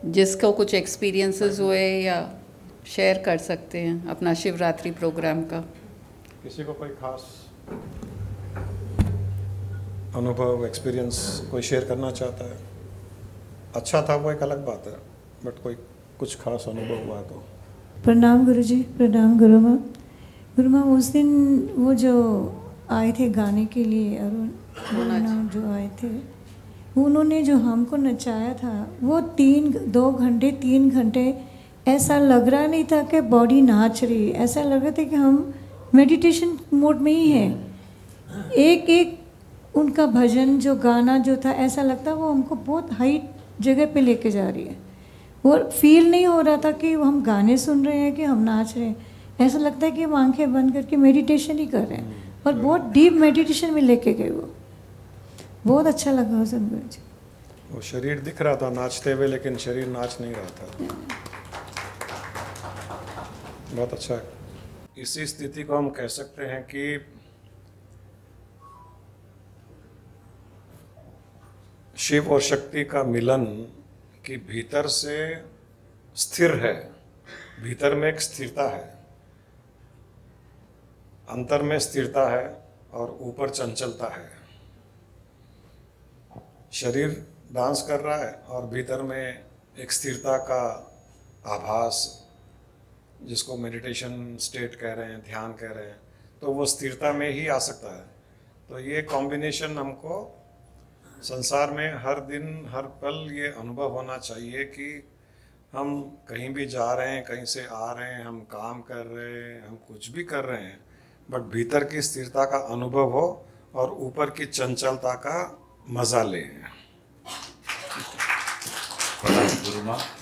जिसको कुछ एक्सपीरियंसेस हुए या शेयर कर सकते हैं अपना शिवरात्रि प्रोग्राम का। किसी को कोई खास अनुभव एक्सपीरियंस कोई शेयर करना चाहता है? अच्छा था वो एक अलग बात है, बट कोई कुछ खास अनुभव हुआ तो। प्रणाम गुरुजी, प्रणाम गुरु माँ। गुरु माँ, उस दिन वो जो आए थे गाने के लिए, अरुण जो आए थे, उन्होंने जो हमको नचाया था वो 3 घंटे ऐसा लग रहा नहीं था कि बॉडी नाच रही, ऐसा लग रहा था कि हम मेडिटेशन मोड में ही हैं। एक एक उनका भजन जो गाना जो था, ऐसा लगता वो हमको बहुत हाई जगह पे लेके जा रही है। और फील नहीं हो रहा था कि हम गाने सुन रहे हैं कि हम नाच रहे हैं, ऐसा लगता है कि हम आंखें बंद करके मेडिटेशन ही कर रहे हैं। और बहुत डीप मेडिटेशन में लेके गए वो, बहुत अच्छा लगा उस दिन गुरु जी। वो शरीर दिख रहा था नाचते हुए, लेकिन शरीर नाच नहीं रहा था। बहुत अच्छा है। इसी स्थिति को हम कह सकते हैं कि शिव और शक्ति का मिलन कि भीतर से स्थिर है, भीतर में एक स्थिरता है, अंतर में स्थिरता है और ऊपर चंचलता है। शरीर डांस कर रहा है और भीतर में एक स्थिरता का आभास, जिसको मेडिटेशन स्टेट कह रहे हैं, ध्यान कह रहे हैं, तो वो स्थिरता में ही आ सकता है। तो ये कॉम्बिनेशन हमको संसार में हर दिन हर पल ये अनुभव होना चाहिए कि हम कहीं भी जा रहे हैं, कहीं से आ रहे हैं, हम काम कर रहे हैं, हम कुछ भी कर रहे हैं, बट भीतर की स्थिरता का अनुभव हो और ऊपर की चंचलता का मजा लें।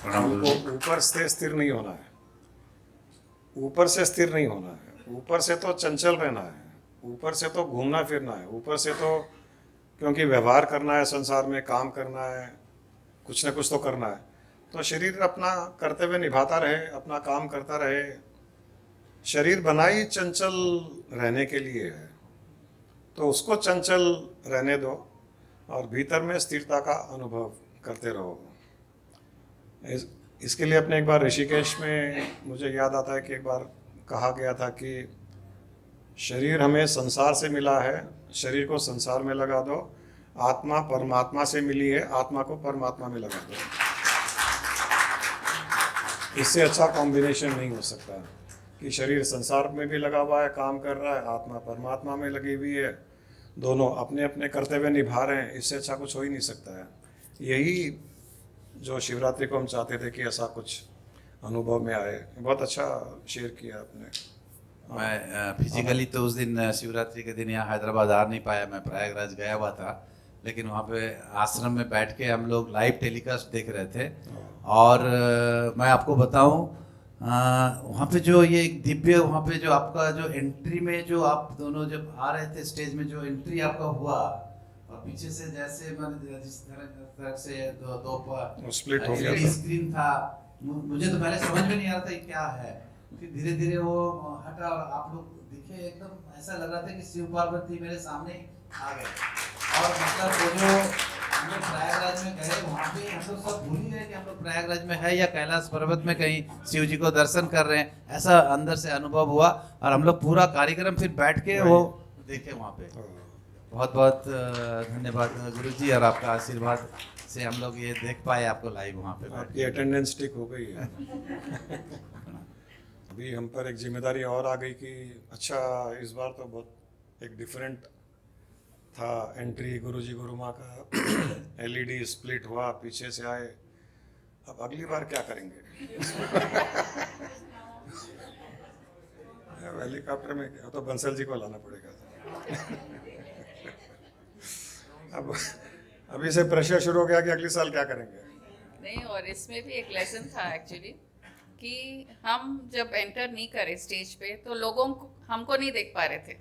हमको ऊपर से स्थिर नहीं होना है, ऊपर से स्थिर नहीं होना है, ऊपर से तो चंचल रहना है, ऊपर से तो घूमना फिरना है, ऊपर से तो क्योंकि व्यवहार करना है, संसार में काम करना है, कुछ ना कुछ तो करना है। तो शरीर अपना कर्तव्य निभाता रहे, अपना काम करता रहे। शरीर बना ही चंचल रहने के लिए है, तो उसको चंचल रहने दो और भीतर में स्थिरता का अनुभव करते रहो। इसके लिए अपने एक बार ऋषिकेश में मुझे याद आता है कि एक बार कहा गया था कि शरीर हमें संसार से मिला है, शरीर को संसार में लगा दो, आत्मा परमात्मा से मिली है, आत्मा को परमात्मा में लगा दो। इससे अच्छा कॉम्बिनेशन नहीं हो सकता कि शरीर संसार में भी लगा हुआ है, काम कर रहा है, आत्मा परमात्मा में लगी हुई है, दोनों अपने अपने कर्तव्य निभा रहे हैं। इससे अच्छा कुछ हो ही नहीं सकता है। यही जो शिवरात्रि को हम चाहते थे कि ऐसा कुछ अनुभव में आए। बहुत अच्छा शेयर किया आपने। मैं फिजिकली तो उस दिन शिवरात्रि के दिन यहाँ हैदराबाद आ नहीं पाया, मैं प्रयागराज गया हुआ था, लेकिन वहाँ पे आश्रम में बैठ के हम लोग लाइव टेलीकास्ट देख रहे थे। और मैं आपको बताऊं, वहाँ पे जो ये दिव्य, वहाँ पे जो आपका जो एंट्री में जो आप दोनों जब आ रहे थे स्टेज में, जो एंट्री आपका हुआ और पीछे से जैसे मैंने जिस तरह से दो स्प्लिट हो गया स्क्रीन था, मुझे तो पहले समझ में नहीं आ रहा था ये क्या है। फिर धीरे धीरे वो हटा और आप लोग दिखे, एकदम ऐसा लग रहा था कि शिव पार्वती मेरे सामने आ गए। और मतलब वो जो हम लोग प्रयागराज में गए, वहाँ पे हम लोग सब भूल ही गए कि हम लोग प्रयागराज में है या कैलाश पर्वत में कहीं शिव जी को दर्शन कर रहे हैं। ऐसा अंदर से अनुभव हुआ और हम लोग पूरा कार्यक्रम फिर बैठ के वो देखे वहाँ पे। बहुत बहुत धन्यवाद गुरु जी, और आपका आशीर्वाद से हम लोग ये देख पाए आपको लाइव वहाँ पे। आपकी अटेंडेंस ठीक हो गई है। अभी हम पर एक जिम्मेदारी और आ गई कि अच्छा, इस बार तो बहुत एक डिफरेंट था एंट्री गुरुजी गुरु माँ का। एलईडी स्प्लिट हुआ, पीछे से आए। अब अगली बार क्या करेंगे? हेलीकॉप्टर में क्या, तो बंसल जी को लाना पड़ेगा। अब अभी से प्रेशर शुरू हो गया कि अगले साल क्या करेंगे। नहीं, और इसमें भी एक लेसन था एक्चुअली कि हम जब एंटर नहीं करे स्टेज पे तो लोगों को, हमको नहीं देख पा रहे थे,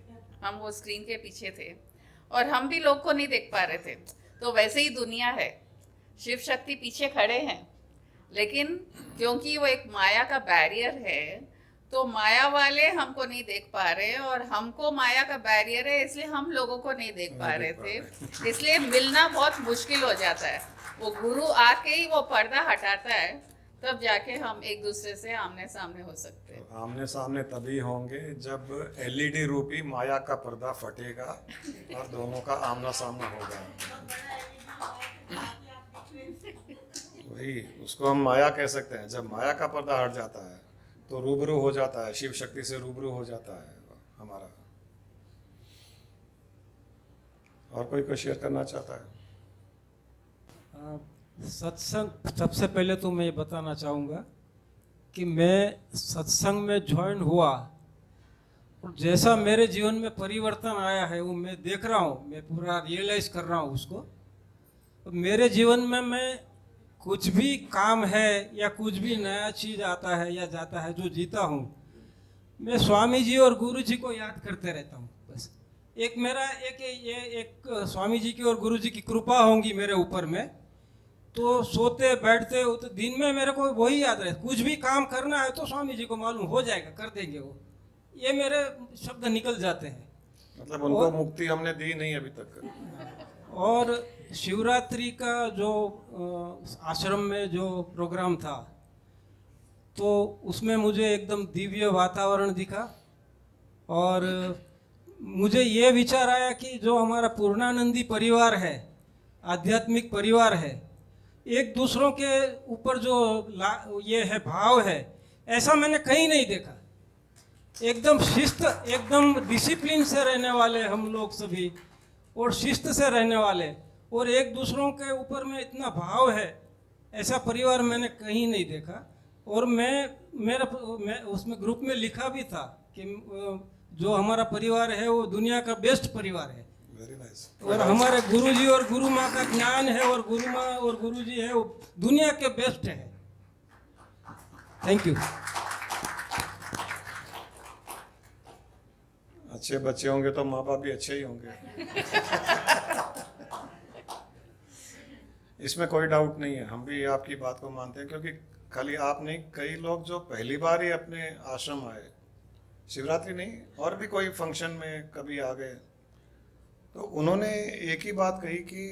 हम वो स्क्रीन के पीछे थे और हम भी लोग को नहीं देख पा रहे थे। तो वैसे ही दुनिया है, शिव शक्ति पीछे खड़े हैं, लेकिन क्योंकि वो एक माया का बैरियर है तो माया वाले हमको नहीं देख पा रहे और हमको माया का बैरियर है, इसलिए हम लोगों को नहीं देख पा रहे थे। इसलिए मिलना बहुत मुश्किल हो जाता है। वो गुरु आके ही वो पर्दा हटाता है, तब जाके हम एक दूसरे से आमने सामने हो सकते हैं। आमने सामने तभी होंगे जब एलईडी रूपी माया का पर्दा फटेगा और दोनों का आमना सामना होगा। वही उसको हम माया कह सकते हैं। जब माया का पर्दा हट जाता है तो रूबरू हो जाता है, शिव शक्ति से रूबरू हो जाता है हमारा। और कोई शेयर करना चाहता है? सत्संग, सबसे पहले तो मैं ये बताना चाहूँगा कि मैं सत्संग में ज्वाइन हुआ और जैसा मेरे जीवन में परिवर्तन आया है वो मैं देख रहा हूँ, मैं पूरा रियलाइज कर रहा हूँ उसको। तो मेरे जीवन में मैं कुछ भी काम है या कुछ भी नया चीज़ आता है या जाता है जो जीता हूँ, मैं स्वामी जी और गुरु जी को याद करते रहता हूँ। बस एक मेरा एक स्वामी जी की और गुरु जी की कृपा होंगी मेरे ऊपर में, तो सोते बैठते तो दिन में मेरे को वही याद रहे, कुछ भी काम करना है तो स्वामी जी को मालूम हो जाएगा, कर देंगे वो, ये मेरे शब्द निकल जाते हैं। मतलब उनको मुक्ति हमने दी नहीं अभी तक। और शिवरात्रि का जो आश्रम में जो प्रोग्राम था, तो उसमें मुझे एकदम दिव्य वातावरण दिखा और मुझे ये विचार आया कि जो हमारा पूर्णानंदी परिवार है, आध्यात्मिक परिवार है, एक दूसरों के ऊपर जो ये है भाव है, ऐसा मैंने कहीं नहीं देखा। एकदम शिस्त, एकदम डिसिप्लिन से रहने वाले हम लोग सभी, और शिस्त से रहने वाले, और एक दूसरों के ऊपर में इतना भाव है, ऐसा परिवार मैंने कहीं नहीं देखा। और मैं उसमें ग्रुप में लिखा भी था कि जो हमारा परिवार है वो दुनिया का बेस्ट परिवार है। Very nice. और हमारे गुरुजी और गुरु माँ का ज्ञान है और गुरु माँ और गुरुजी है वो दुनिया के बेस्ट है। Thank you. अच्छे बच्चे होंगे तो माँ बाप भी अच्छे ही होंगे। इसमें कोई डाउट नहीं है, हम भी आपकी बात को मानते हैं, क्योंकि खाली आप नहीं, कई लोग जो पहली बार ही अपने आश्रम आए, शिवरात्रि नहीं और भी कोई फंक्शन में कभी आ गए, तो उन्होंने एक ही बात कही कि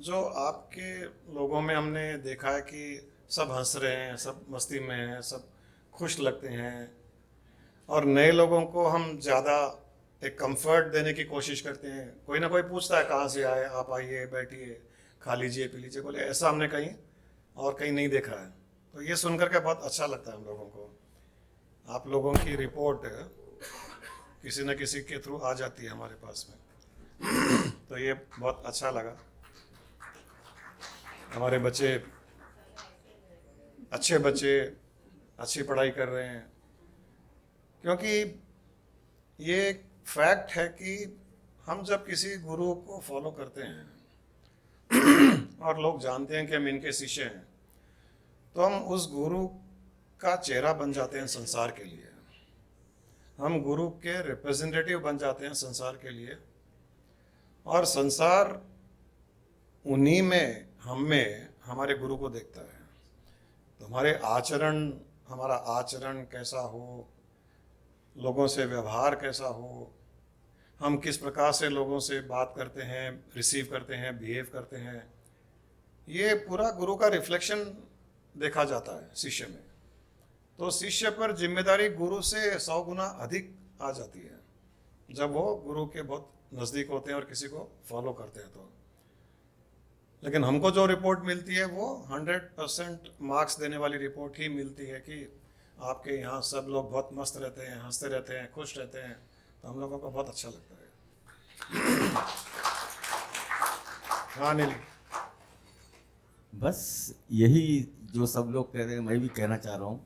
जो आपके लोगों में हमने देखा है कि सब हंस रहे हैं, सब मस्ती में हैं, सब खुश लगते हैं, और नए लोगों को हम ज़्यादा एक कंफर्ट देने की कोशिश करते हैं। कोई ना कोई पूछता है कहाँ से आए, आप आइए, बैठिए, खा लीजिए, पी लीजिए, बोले ऐसा हमने कहीं और कहीं नहीं देखा है। तो ये सुनकर के बहुत अच्छा लगता है हम लोगों को। आप लोगों की रिपोर्ट किसी न किसी के थ्रू आ जाती है हमारे पास में, तो ये बहुत अच्छा लगा। हमारे बच्चे अच्छी पढ़ाई कर रहे हैं, क्योंकि ये एक फैक्ट है कि हम जब किसी गुरु को फॉलो करते हैं और लोग जानते हैं कि हम इनके शिष्य हैं, तो हम उस गुरु का चेहरा बन जाते हैं संसार के लिए। हम गुरु के रिप्रेजेंटेटिव बन जाते हैं संसार के लिए, और संसार उन्हीं में, हम में, हमारे गुरु को देखता है। तो हमारा आचरण कैसा हो, लोगों से व्यवहार कैसा हो, हम किस प्रकार से लोगों से बात करते हैं, रिसीव करते हैं, बिहेव करते हैं, ये पूरा गुरु का रिफ्लेक्शन देखा जाता है शिष्य में। तो शिष्य पर जिम्मेदारी गुरु से 100 गुना अधिक आ जाती है जब वो गुरु के बहुत नज़दीक होते हैं और किसी को फॉलो करते हैं तो। लेकिन हमको जो रिपोर्ट मिलती है वो 100% मार्क्स देने वाली रिपोर्ट ही मिलती है कि आपके यहाँ सब लोग बहुत मस्त रहते हैं, हंसते रहते हैं, खुश रहते हैं, तो हम लोगों को बहुत अच्छा लगता है। हाँ नीली। बस यही जो सब लोग कह रहे हैं मैं भी कहना चाह रहा हूँ।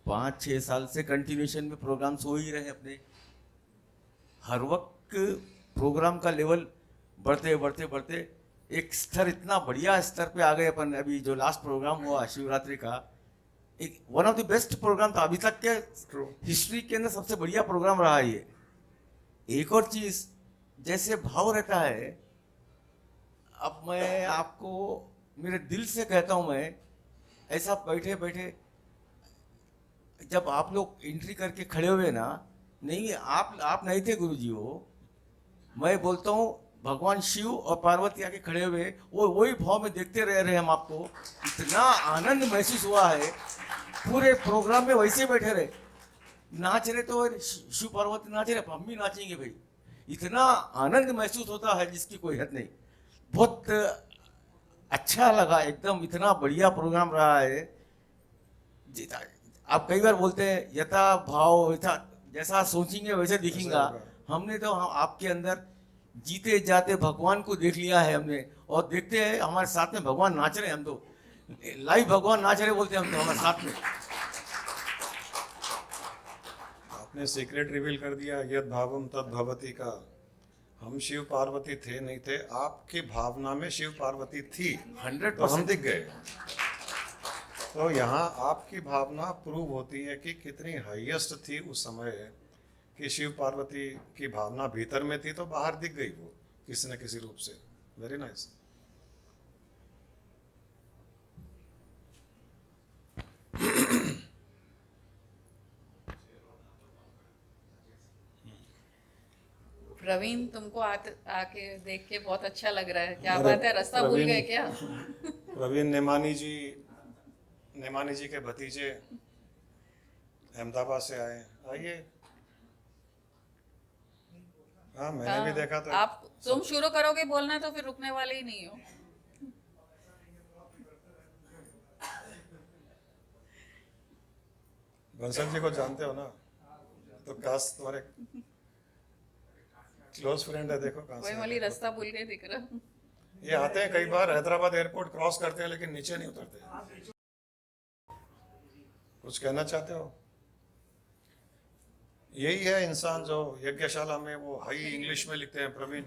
5-6 साल से कंटिन्यूशन में प्रोग्राम्स हो ही रहे अपने। हर वक्त प्रोग्राम का लेवल बढ़ते एक स्तर, इतना बढ़िया स्तर पे आ गए अपन। अभी जो लास्ट प्रोग्राम हुआ शिवरात्रि का, एक one of the best program था अभी तक के हिस्ट्री के अंदर, सबसे बढ़िया प्रोग्राम रहा ये। एक और चीज़, जैसे भाव रहता है, अब मैं आपको मेरे दिल से कहता हूँ, मैं ऐसा बैठे जब आप लोग एंट्री करके खड़े हुए ना, नहीं आप नहीं थे गुरुजी, हो मैं बोलता हूँ भगवान शिव और पार्वती आके खड़े हुए, वो वही भाव में देखते रह रहे हम आपको। इतना आनंद महसूस हुआ है, पूरे प्रोग्राम में वैसे बैठे रहे, नाच रहे तो शिव पार्वती नाच रहे, हम भी नाचेंगे भाई। इतना आनंद महसूस होता है जिसकी कोई हद नहीं। बहुत अच्छा लगा एकदम, इतना बढ़िया प्रोग्राम रहा है। आप कई बार बोलते हैं यथा भाव यथा, जैसा सोचेंगे वैसे दिखेगा। हमने तो आपके अंदर जीते जाते भगवान को देख लिया है हमने, और देखते हैं हमारे साथ में भगवान नाच रहे हैं। हम तो लाइव भगवान नाच रहे बोलते हैं हम तो हमारे साथ में। आपने सीक्रेट रिवील कर दिया, यद भावम तद भवती का। हम शिव पार्वती थे नहीं थे, आपकी भावना में शिव पार्वती थी 100%। तो हम दिख गए। तो यहाँ आपकी भावना प्रूव होती है कि कितनी हाईएस्ट थी उस समय, कि शिव पार्वती की भावना भीतर में थी तो बाहर दिख गई वो किसी न किसी रूप से। Very nice. प्रवीण, तुमको आके देख के बहुत अच्छा लग रहा है। क्या अरे बात है, रास्ता भूल प्रवीण- गए क्या? प्रवीण नेमानी जी के भतीजे अहमदाबाद से आए। आइए। हाँ, मैंने भी देखा तो। आप तुम शुरू करोगे बोलना तो फिर रुकने वाले ही नहीं हो। बंसल जी को जानते हो ना, तो काश तुम्हारे क्लोज फ्रेंड है। देखो कहाँ कोई से वाली है। रास्ता भूल गए दिख रहा। ये आते हैं कई बार, हैदराबाद एयरपोर्ट क्रॉस करते हैं लेकिन नीचे नहीं उतरते। कुछ कहना चाहते हो? यही है इंसान जो यज्ञशाला में वो हाई इंग्लिश में लिखते हैं प्रवीण,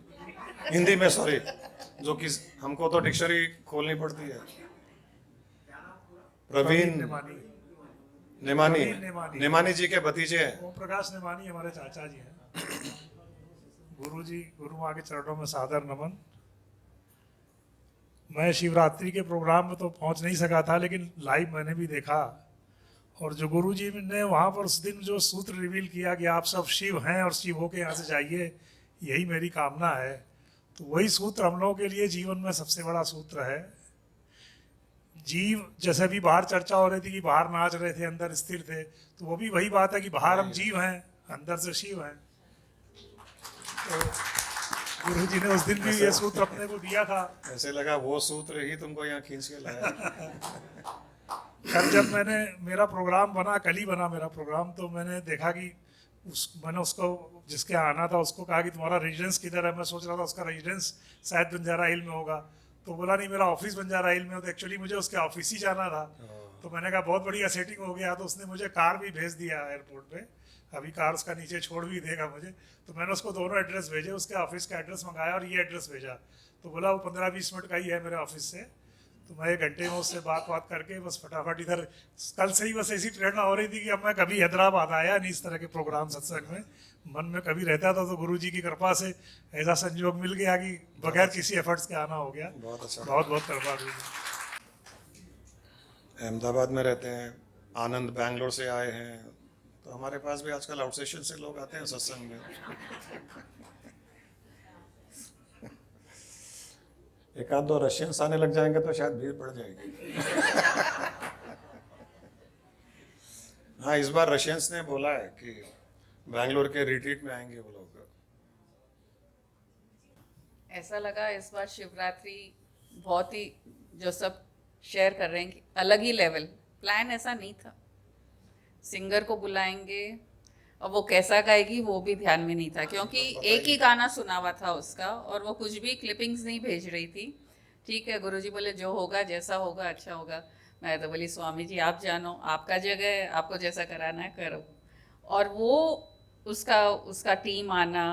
हिंदी में सॉरी, जो कि हमको तो डिक्शनरी खोलनी पड़ती है। प्रवीण नेमानी जी के भतीजे हैं। ओम प्रकाश नेमानी हमारे चाचा जी हैं। गुरु जी, गुरु माँ के चरणों में सादर नमन। मैं शिवरात्रि के प्रोग्राम में तो पहुंच नहीं सका था, लेकिन लाइव मैंने भी देखा। और जो गुरु जी ने वहाँ पर उस दिन जो सूत्र रिवील किया कि आप सब शिव हैं और शिव होके यहाँ से जाइए, यही मेरी कामना है। तो वही सूत्र हम लोगों के लिए जीवन में सबसे बड़ा सूत्र है। जीव, जैसे भी बाहर चर्चा हो रही थी कि बाहर नाच रहे थे अंदर स्थिर थे, तो वो भी वही बात है कि बाहर हम जीव हैं, अंदर से शिव हैं। तो गुरु जी ने उस दिन भी ये सूत्र अपने को दिया था। ऐसे लगा वो सूत्र ही तुमको यहाँ खींच के लाया। कल जब मेरा प्रोग्राम बना, कल ही बना मेरा प्रोग्राम, तो मैंने देखा कि मैंने उसको, जिसके आना था उसको कहा कि तुम्हारा रेजिडेंस किधर है। मैं सोच रहा था उसका रेजिडेंस शायद बंजारा हिल में होगा, तो बोला नहीं मेरा ऑफिस बंजारा हिल में हो। तो एक्चुअली मुझे उसके ऑफिस ही जाना था। तो मैंने कहा बहुत बढ़िया सेटिंग हो गया। तो उसने मुझे कार भी भेज दिया एयरपोर्ट पे, अभी कार उसका नीचे छोड़ भी देगा मुझे। तो मैंने उसको दोनों एड्रेस भेजे, उसके ऑफिस का एड्रेस मंगाया और ये एड्रेस भेजा। तो बोला वो 15-20 मिनट का ही है मेरे ऑफिस से। तो मैं 1 घंटे में उससे बात करके बस फटाफट इधर, कल से ही बस ऐसी प्रेरणा हो रही थी कि अब मैं कभी हैदराबाद आया नहीं इस तरह के प्रोग्राम सत्संग में, मन में कभी रहता था। तो गुरु जी की कृपा से ऐसा संयोग मिल गया कि बगैर किसी एफर्ट्स के आना हो गया। बहुत अच्छा। बहुत बहुत कृपा गुरु जी। अहमदाबाद में रहते हैं, आनंद बैंगलोर से आए हैं। तो हमारे पास भी आजकल आउटस्टेशन से लोग आते हैं सत्संग में। एक आध 2 रशियंस आने लग जाएंगे तो शायद भीड़ बढ़ जाएगी। हाँ, इस बार रशियंस ने बोला है कि बैंगलोर के रिट्रीट में आएंगे वो लोग। ऐसा लगा इस बार शिवरात्रि बहुत ही, जो सब शेयर कर रहे हैं कि अलग ही लेवल। प्लान ऐसा नहीं था, सिंगर को बुलाएंगे और वो कैसा गाएगी वो भी ध्यान में नहीं था, क्योंकि एक ही गाना सुना हुआ था उसका और वो कुछ भी क्लिपिंग्स नहीं भेज रही थी। ठीक है, गुरुजी बोले जो होगा जैसा होगा अच्छा होगा। मैं तो बोली स्वामी जी आप जानो, आपका जगह है, आपको जैसा कराना है करो। और वो उसका टीम आना,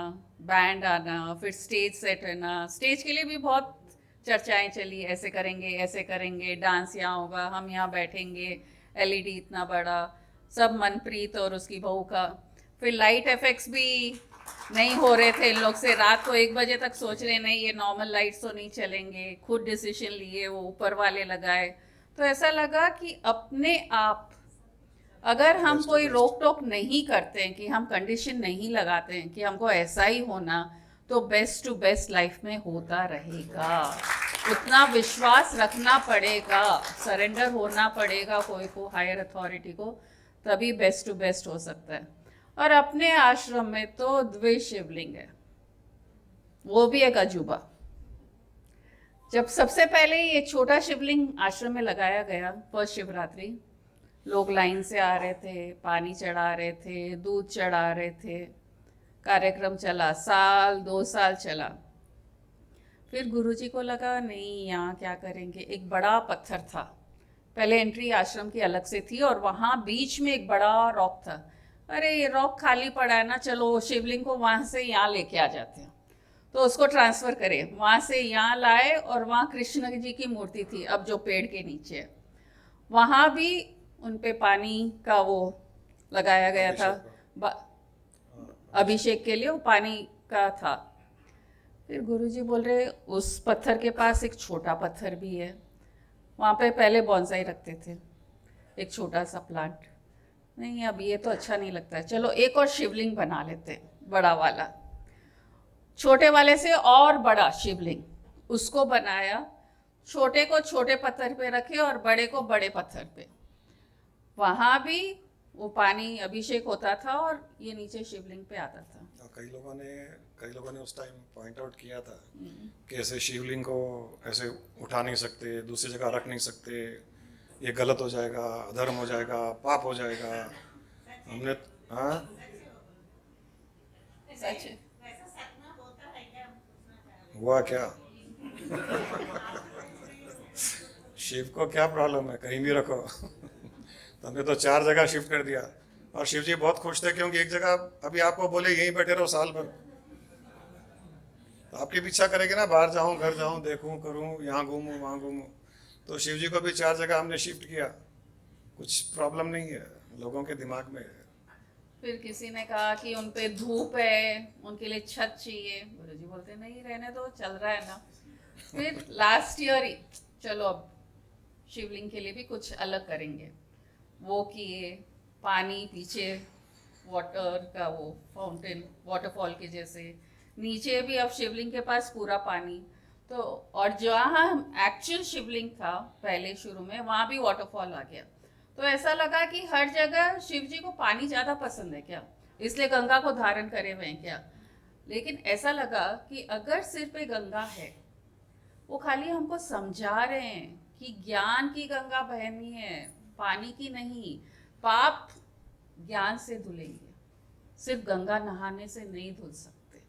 बैंड आना, फिर स्टेज सेट होना। स्टेज के लिए भी बहुत चर्चाएं चली, ऐसे करेंगे, डांस यहाँ होगा, हम यहाँ बैठेंगे, LED इतना बड़ा, सब मनप्रीत और उसकी बहू का। फिर लाइट इफेक्ट्स भी नहीं हो रहे थे इन लोग से। रात को 1 बजे तक सोच रहे नहीं ये नॉर्मल लाइट्स तो नहीं चलेंगे, खुद डिसीजन लिए, वो ऊपर वाले लगाए। तो ऐसा लगा कि अपने आप अगर हम कोई रोक टोक नहीं करते हैं, कि हम कंडीशन नहीं लगाते हैं कि हमको ऐसा ही होना, तो बेस्ट टू बेस्ट लाइफ में होता रहेगा। उतना विश्वास रखना पड़ेगा, सरेंडर होना पड़ेगा कोई को, हायर अथॉरिटी को, तभी बेस्ट टू बेस्ट हो सकता है। और अपने आश्रम में तो द्विशिवलिंग है, वो भी एक अजूबा। जब सबसे पहले ये छोटा शिवलिंग आश्रम में लगाया गया, फर्स्ट शिवरात्रि, लोग लाइन से आ रहे थे, पानी चढ़ा रहे थे, दूध चढ़ा रहे थे, कार्यक्रम चला, साल 2 साल चला। फिर गुरुजी को लगा नहीं, यहाँ क्या करेंगे। एक बड़ा पत्थर था, पहले एंट्री आश्रम की अलग से थी और वहाँ बीच में एक बड़ा रॉक था। अरे ये रॉक खाली पड़ा है ना, चलो शिवलिंग को वहाँ से यहाँ लेके आ जाते हैं। तो उसको ट्रांसफ़र करें, वहाँ से यहाँ लाए और वहाँ कृष्ण जी की मूर्ति थी, अब जो पेड़ के नीचे है, वहाँ भी उन पे पानी का वो लगाया गया था, अभिषेक के लिए वो पानी का था। फिर गुरुजी बोल रहे उस पत्थर के पास एक छोटा पत्थर भी है, वहाँ पे पहले बॉन्साई रखते थे, एक छोटा सा प्लांट। नहीं अब ये तो अच्छा नहीं लगता है, चलो एक और शिवलिंग बना लेते हैं, बड़ा वाला। छोटे वाले से और बड़ा शिवलिंग उसको बनाया, छोटे को छोटे पत्थर पे रखे और बड़े को बड़े पत्थर पे। वहाँ भी वो पानी अभिषेक होता था और ये नीचे शिवलिंग पे आता था। कई लोगों ने उस टाइम पॉइंट आउट किया था कि ऐसे शिवलिंग को ऐसे उठा नहीं सकते, दूसरी जगह रख नहीं सकते, ये गलत हो जाएगा, अधर्म हो जाएगा, पाप हो जाएगा। हमने सच है। हुआ क्या? शिव को क्या प्रॉब्लम है, कहीं भी रखो। तो हमने तो 4 जगह शिफ्ट कर दिया और शिव जी बहुत खुश थे, क्योंकि एक जगह अभी आपको बोले यहीं बैठे रहो साल भर, तो आपकी इच्छा करेगी ना बाहर जाऊं, घर जाऊं, देखूं, करूं, यहाँ घूमूं, वहाँ घूमूं। तो शिव जी को भी 4 जगह हमने शिफ्ट किया। कुछ प्रॉब्लम नहीं है, लोगों के दिमाग में है। फिर किसी ने कहा कि उन पे धूप है, उनके लिए छत चाहिए। गुरुजी बोलते नहीं रहने दो, चल रहा है ना। फिर लास्ट ईयर ही चलो अब शिवलिंग के लिए भी कुछ अलग करेंगे, वो किए। पानी पीछे वाटर का वो फाउंटेन, वाटरफॉल के जैसे, नीचे भी अब शिवलिंग के पास पूरा पानी। तो और जहाँ एक्चुअल शिवलिंग था पहले शुरू में, वहाँ भी वाटरफॉल आ गया। तो ऐसा लगा कि हर जगह शिव जी को पानी ज़्यादा पसंद है क्या, इसलिए गंगा को धारण करे हुए हैं क्या। लेकिन ऐसा लगा कि अगर सिर पे गंगा है, वो खाली हमको समझा रहे हैं कि ज्ञान की गंगा बहनी है, पानी की नहीं। पाप ज्ञान से धुलेंगे, सिर्फ गंगा नहाने से नहीं धुल सकते।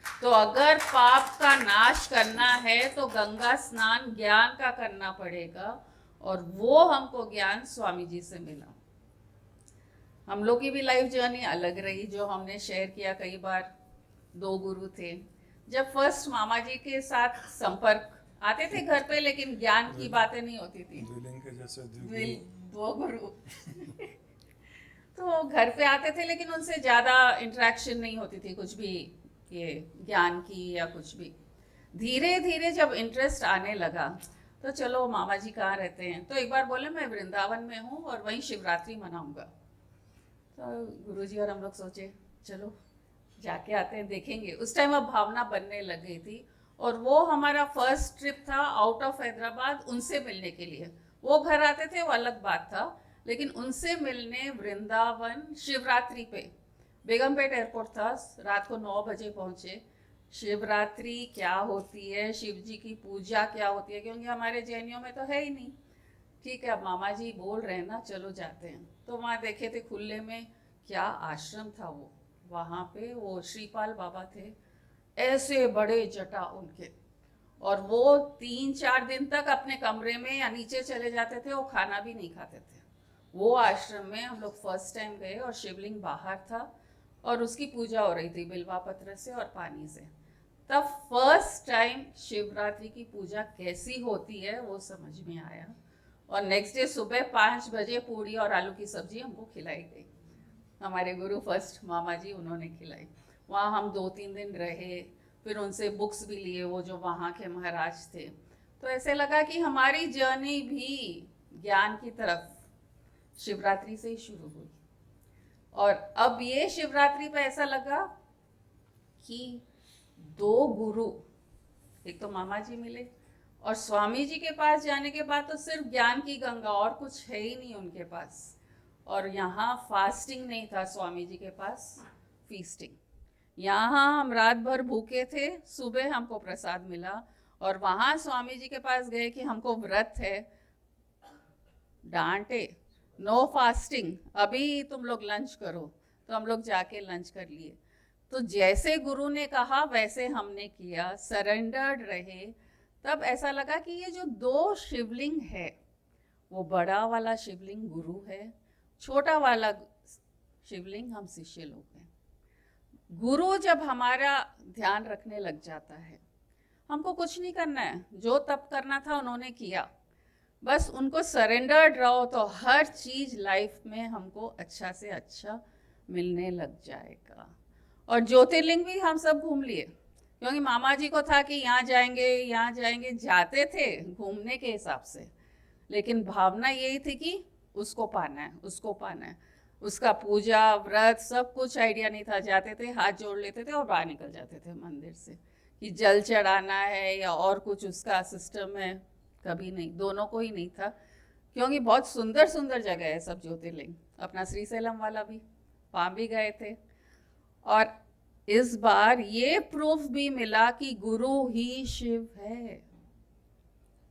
तो अगर पाप का नाश करना है तो गंगा स्नान ज्ञान का करना पड़ेगा, और वो हमको ज्ञान स्वामी जी से मिला। हम लोग की भी लाइफ जर्नी अलग रही, जो हमने शेयर किया कई बार। 2 गुरु थे। जब फर्स्ट मामा जी के साथ संपर्क आते थे घर पे, लेकिन ज्ञान की बातें नहीं होती थी। द्विलिंग के जैसे 2 गुरु तो घर पे आते थे, लेकिन उनसे ज़्यादा इंटरेक्शन नहीं होती थी, कुछ भी ये ज्ञान की या कुछ भी। धीरे धीरे जब इंटरेस्ट आने लगा, तो चलो मामा जी कहाँ रहते हैं, तो एक बार बोले मैं वृंदावन में हूँ और वहीं शिवरात्रि मनाऊंगा। तो गुरुजी और हम लोग सोचे चलो जाके आते हैं, देखेंगे। उस टाइम अब भावना बनने लग गई थी, और वो हमारा फर्स्ट ट्रिप था आउट ऑफ हैदराबाद, उनसे मिलने के लिए। वो घर आते थे, वो अलग बात था, लेकिन उनसे मिलने वृंदावन शिवरात्रि पे, बेगमपेट एयरपोर्ट था, रात को 9 बजे पहुँचे। शिवरात्रि क्या होती है, शिव जी की पूजा क्या होती है, क्योंकि हमारे जैनियों में तो है ही नहीं। ठीक है, अब मामा जी बोल रहे हैं ना, चलो जाते हैं। तो वहाँ देखे थे खुले में, क्या आश्रम था वो। वहाँ पे वो श्रीपाल बाबा थे, ऐसे बड़े जटा उनके, और वो 3-4 दिन तक अपने कमरे में या नीचे चले जाते थे, वो खाना भी नहीं खाते थे। वो आश्रम में हम लोग फर्स्ट टाइम गए, और शिवलिंग बाहर था और उसकी पूजा हो रही थी बिल्वा पत्र से और पानी से। तब फर्स्ट टाइम शिवरात्रि की पूजा कैसी होती है वो समझ में आया। और नेक्स्ट डे सुबह 5 बजे पूड़ी और आलू की सब्जी हमको खिलाई गई। हमारे गुरु फर्स्ट मामा जी, उन्होंने खिलाई। वहाँ हम 2-3 दिन रहे, फिर उनसे बुक्स भी लिए, वो जो वहाँ के महाराज थे। तो ऐसे लगा कि हमारी जर्नी भी ज्ञान की तरफ शिवरात्रि से ही शुरू हुई। और अब ये शिवरात्रि पे ऐसा लगा कि दो गुरु, एक तो मामा जी मिले और स्वामी जी के पास जाने के बाद तो सिर्फ ज्ञान की गंगा, और कुछ है ही नहीं उनके पास। और यहाँ फास्टिंग नहीं था स्वामी जी के पास, फीस्टिंग। यहाँ हम रात भर भूखे थे, सुबह हमको प्रसाद मिला। और वहाँ स्वामी जी के पास गए कि हमको व्रत है, डांटे, नो फास्टिंग, अभी तुम लोग लंच करो। तो हम लोग जाके लंच कर लिए। तो जैसे गुरु ने कहा वैसे हमने किया, सरेंडर्ड रहे। तब ऐसा लगा कि ये जो दो शिवलिंग है, वो बड़ा वाला शिवलिंग गुरु है, छोटा वाला शिवलिंग हम शिष्य लोग हैं। गुरु जब हमारा ध्यान रखने लग जाता है, हमको कुछ नहीं करना है, जो तप करना था उन्होंने किया, बस उनको सरेंडर्ड रहो तो हर चीज़ लाइफ में हमको अच्छा से अच्छा मिलने लग जाएगा। और ज्योतिर्लिंग भी हम सब घूम लिए, क्योंकि मामा जी को था कि यहाँ जाएंगे, जाते थे घूमने के हिसाब से, लेकिन भावना यही थी कि उसको पाना है। उसका पूजा व्रत सब कुछ आइडिया नहीं था। जाते थे, हाथ जोड़ लेते थे और बाहर निकल जाते थे मंदिर से, कि जल चढ़ाना है या और कुछ उसका सिस्टम है, कभी नहीं, दोनों को ही नहीं था। क्योंकि बहुत सुंदर सुंदर जगह है सब ज्योतिर्लिंग, अपना श्रीशैलम वाला भी, वहाँ भी गए थे। और इस बार ये प्रूफ भी मिला कि गुरु ही शिव है।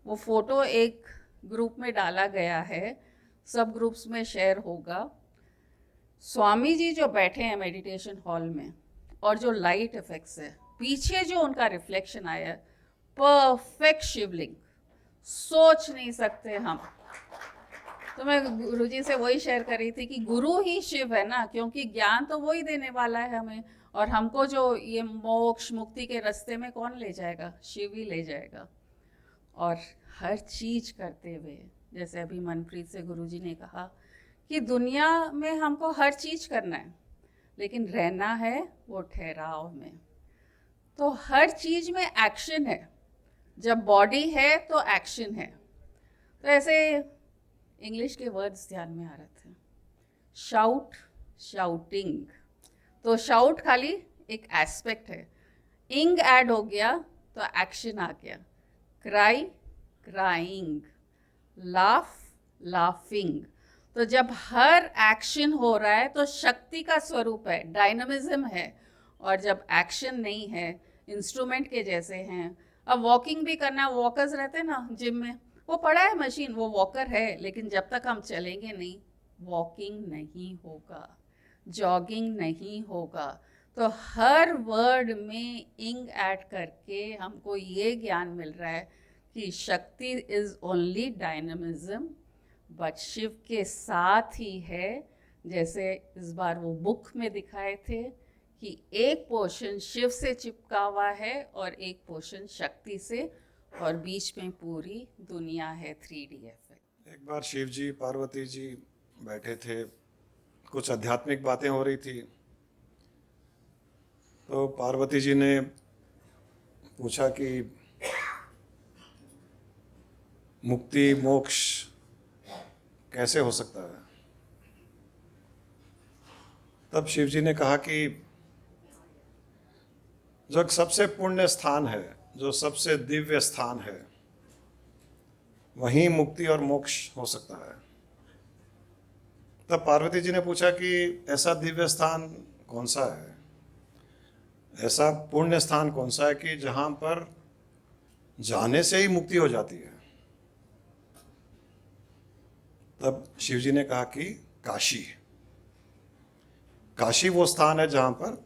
वो फोटो एक ग्रुप में डाला गया है, सब ग्रुप्स में शेयर होगा। स्वामी जी जो बैठे हैं मेडिटेशन हॉल में, और जो लाइट इफेक्ट्स है, पीछे जो उनका रिफ्लेक्शन आया है, परफेक्ट शिवलिंग, सोच नहीं सकते हम। तो मैं गुरुजी से वही शेयर कर रही थी कि गुरु ही शिव है ना, क्योंकि ज्ञान तो वही देने वाला है हमें। और हमको जो ये मोक्ष मुक्ति के रास्ते में कौन ले जाएगा? शिव ही ले जाएगा। और हर चीज करते हुए, जैसे अभी मनप्रीत से गुरुजी ने कहा कि दुनिया में हमको हर चीज करना है, लेकिन रहना है वो ठहराव में। तो हर चीज में एक्शन है, जब बॉडी है तो एक्शन है। तो ऐसे इंग्लिश के वर्ड्स ध्यान में आ रहे थे, शाउट, शाउटिंग। तो शाउट खाली एक एस्पेक्ट है, इंग ऐड हो गया तो एक्शन आ गया। Cry, crying, laugh, laughing. तो जब हर एक्शन हो रहा है तो शक्ति का स्वरूप है, डायनामिज्म है। और जब एक्शन नहीं है, इंस्ट्रूमेंट के जैसे हैं। अब वॉकिंग भी करना, वॉकर्स रहते हैं ना जिम में, वो पड़ा है मशीन, वो वॉकर है, लेकिन जब तक हम चलेंगे नहीं, वॉकिंग नहीं होगा, जॉगिंग नहीं होगा। तो हर वर्ड में इंग ऐड करके हमको ये ज्ञान मिल रहा है कि Shakti is only dynamism, but Shiv के साथ ही है। जैसे इस बार वो बुक में दिखाए थे कि एक पोर्शन शिव से चिपका हुआ है और एक पोर्शन शक्ति से, और बीच में पूरी दुनिया है 3D इफेक्ट। एक बार शिव जी पार्वती जी बैठे थे, कुछ आध्यात्मिक बातें हो रही थी। तो पार्वती जी ने पूछा कि मुक्ति मोक्ष कैसे हो सकता है। तब शिव जी ने कहा कि जो सबसे पुण्य स्थान है, जो सबसे दिव्य स्थान है, वहीं मुक्ति और मोक्ष हो सकता है। तब पार्वती जी ने पूछा कि ऐसा दिव्य स्थान कौन सा है, ऐसा पुण्य स्थान कौन सा है कि जहां पर जाने से ही मुक्ति हो जाती है। तब शिव जी ने कहा कि काशी। काशी वो स्थान है जहां पर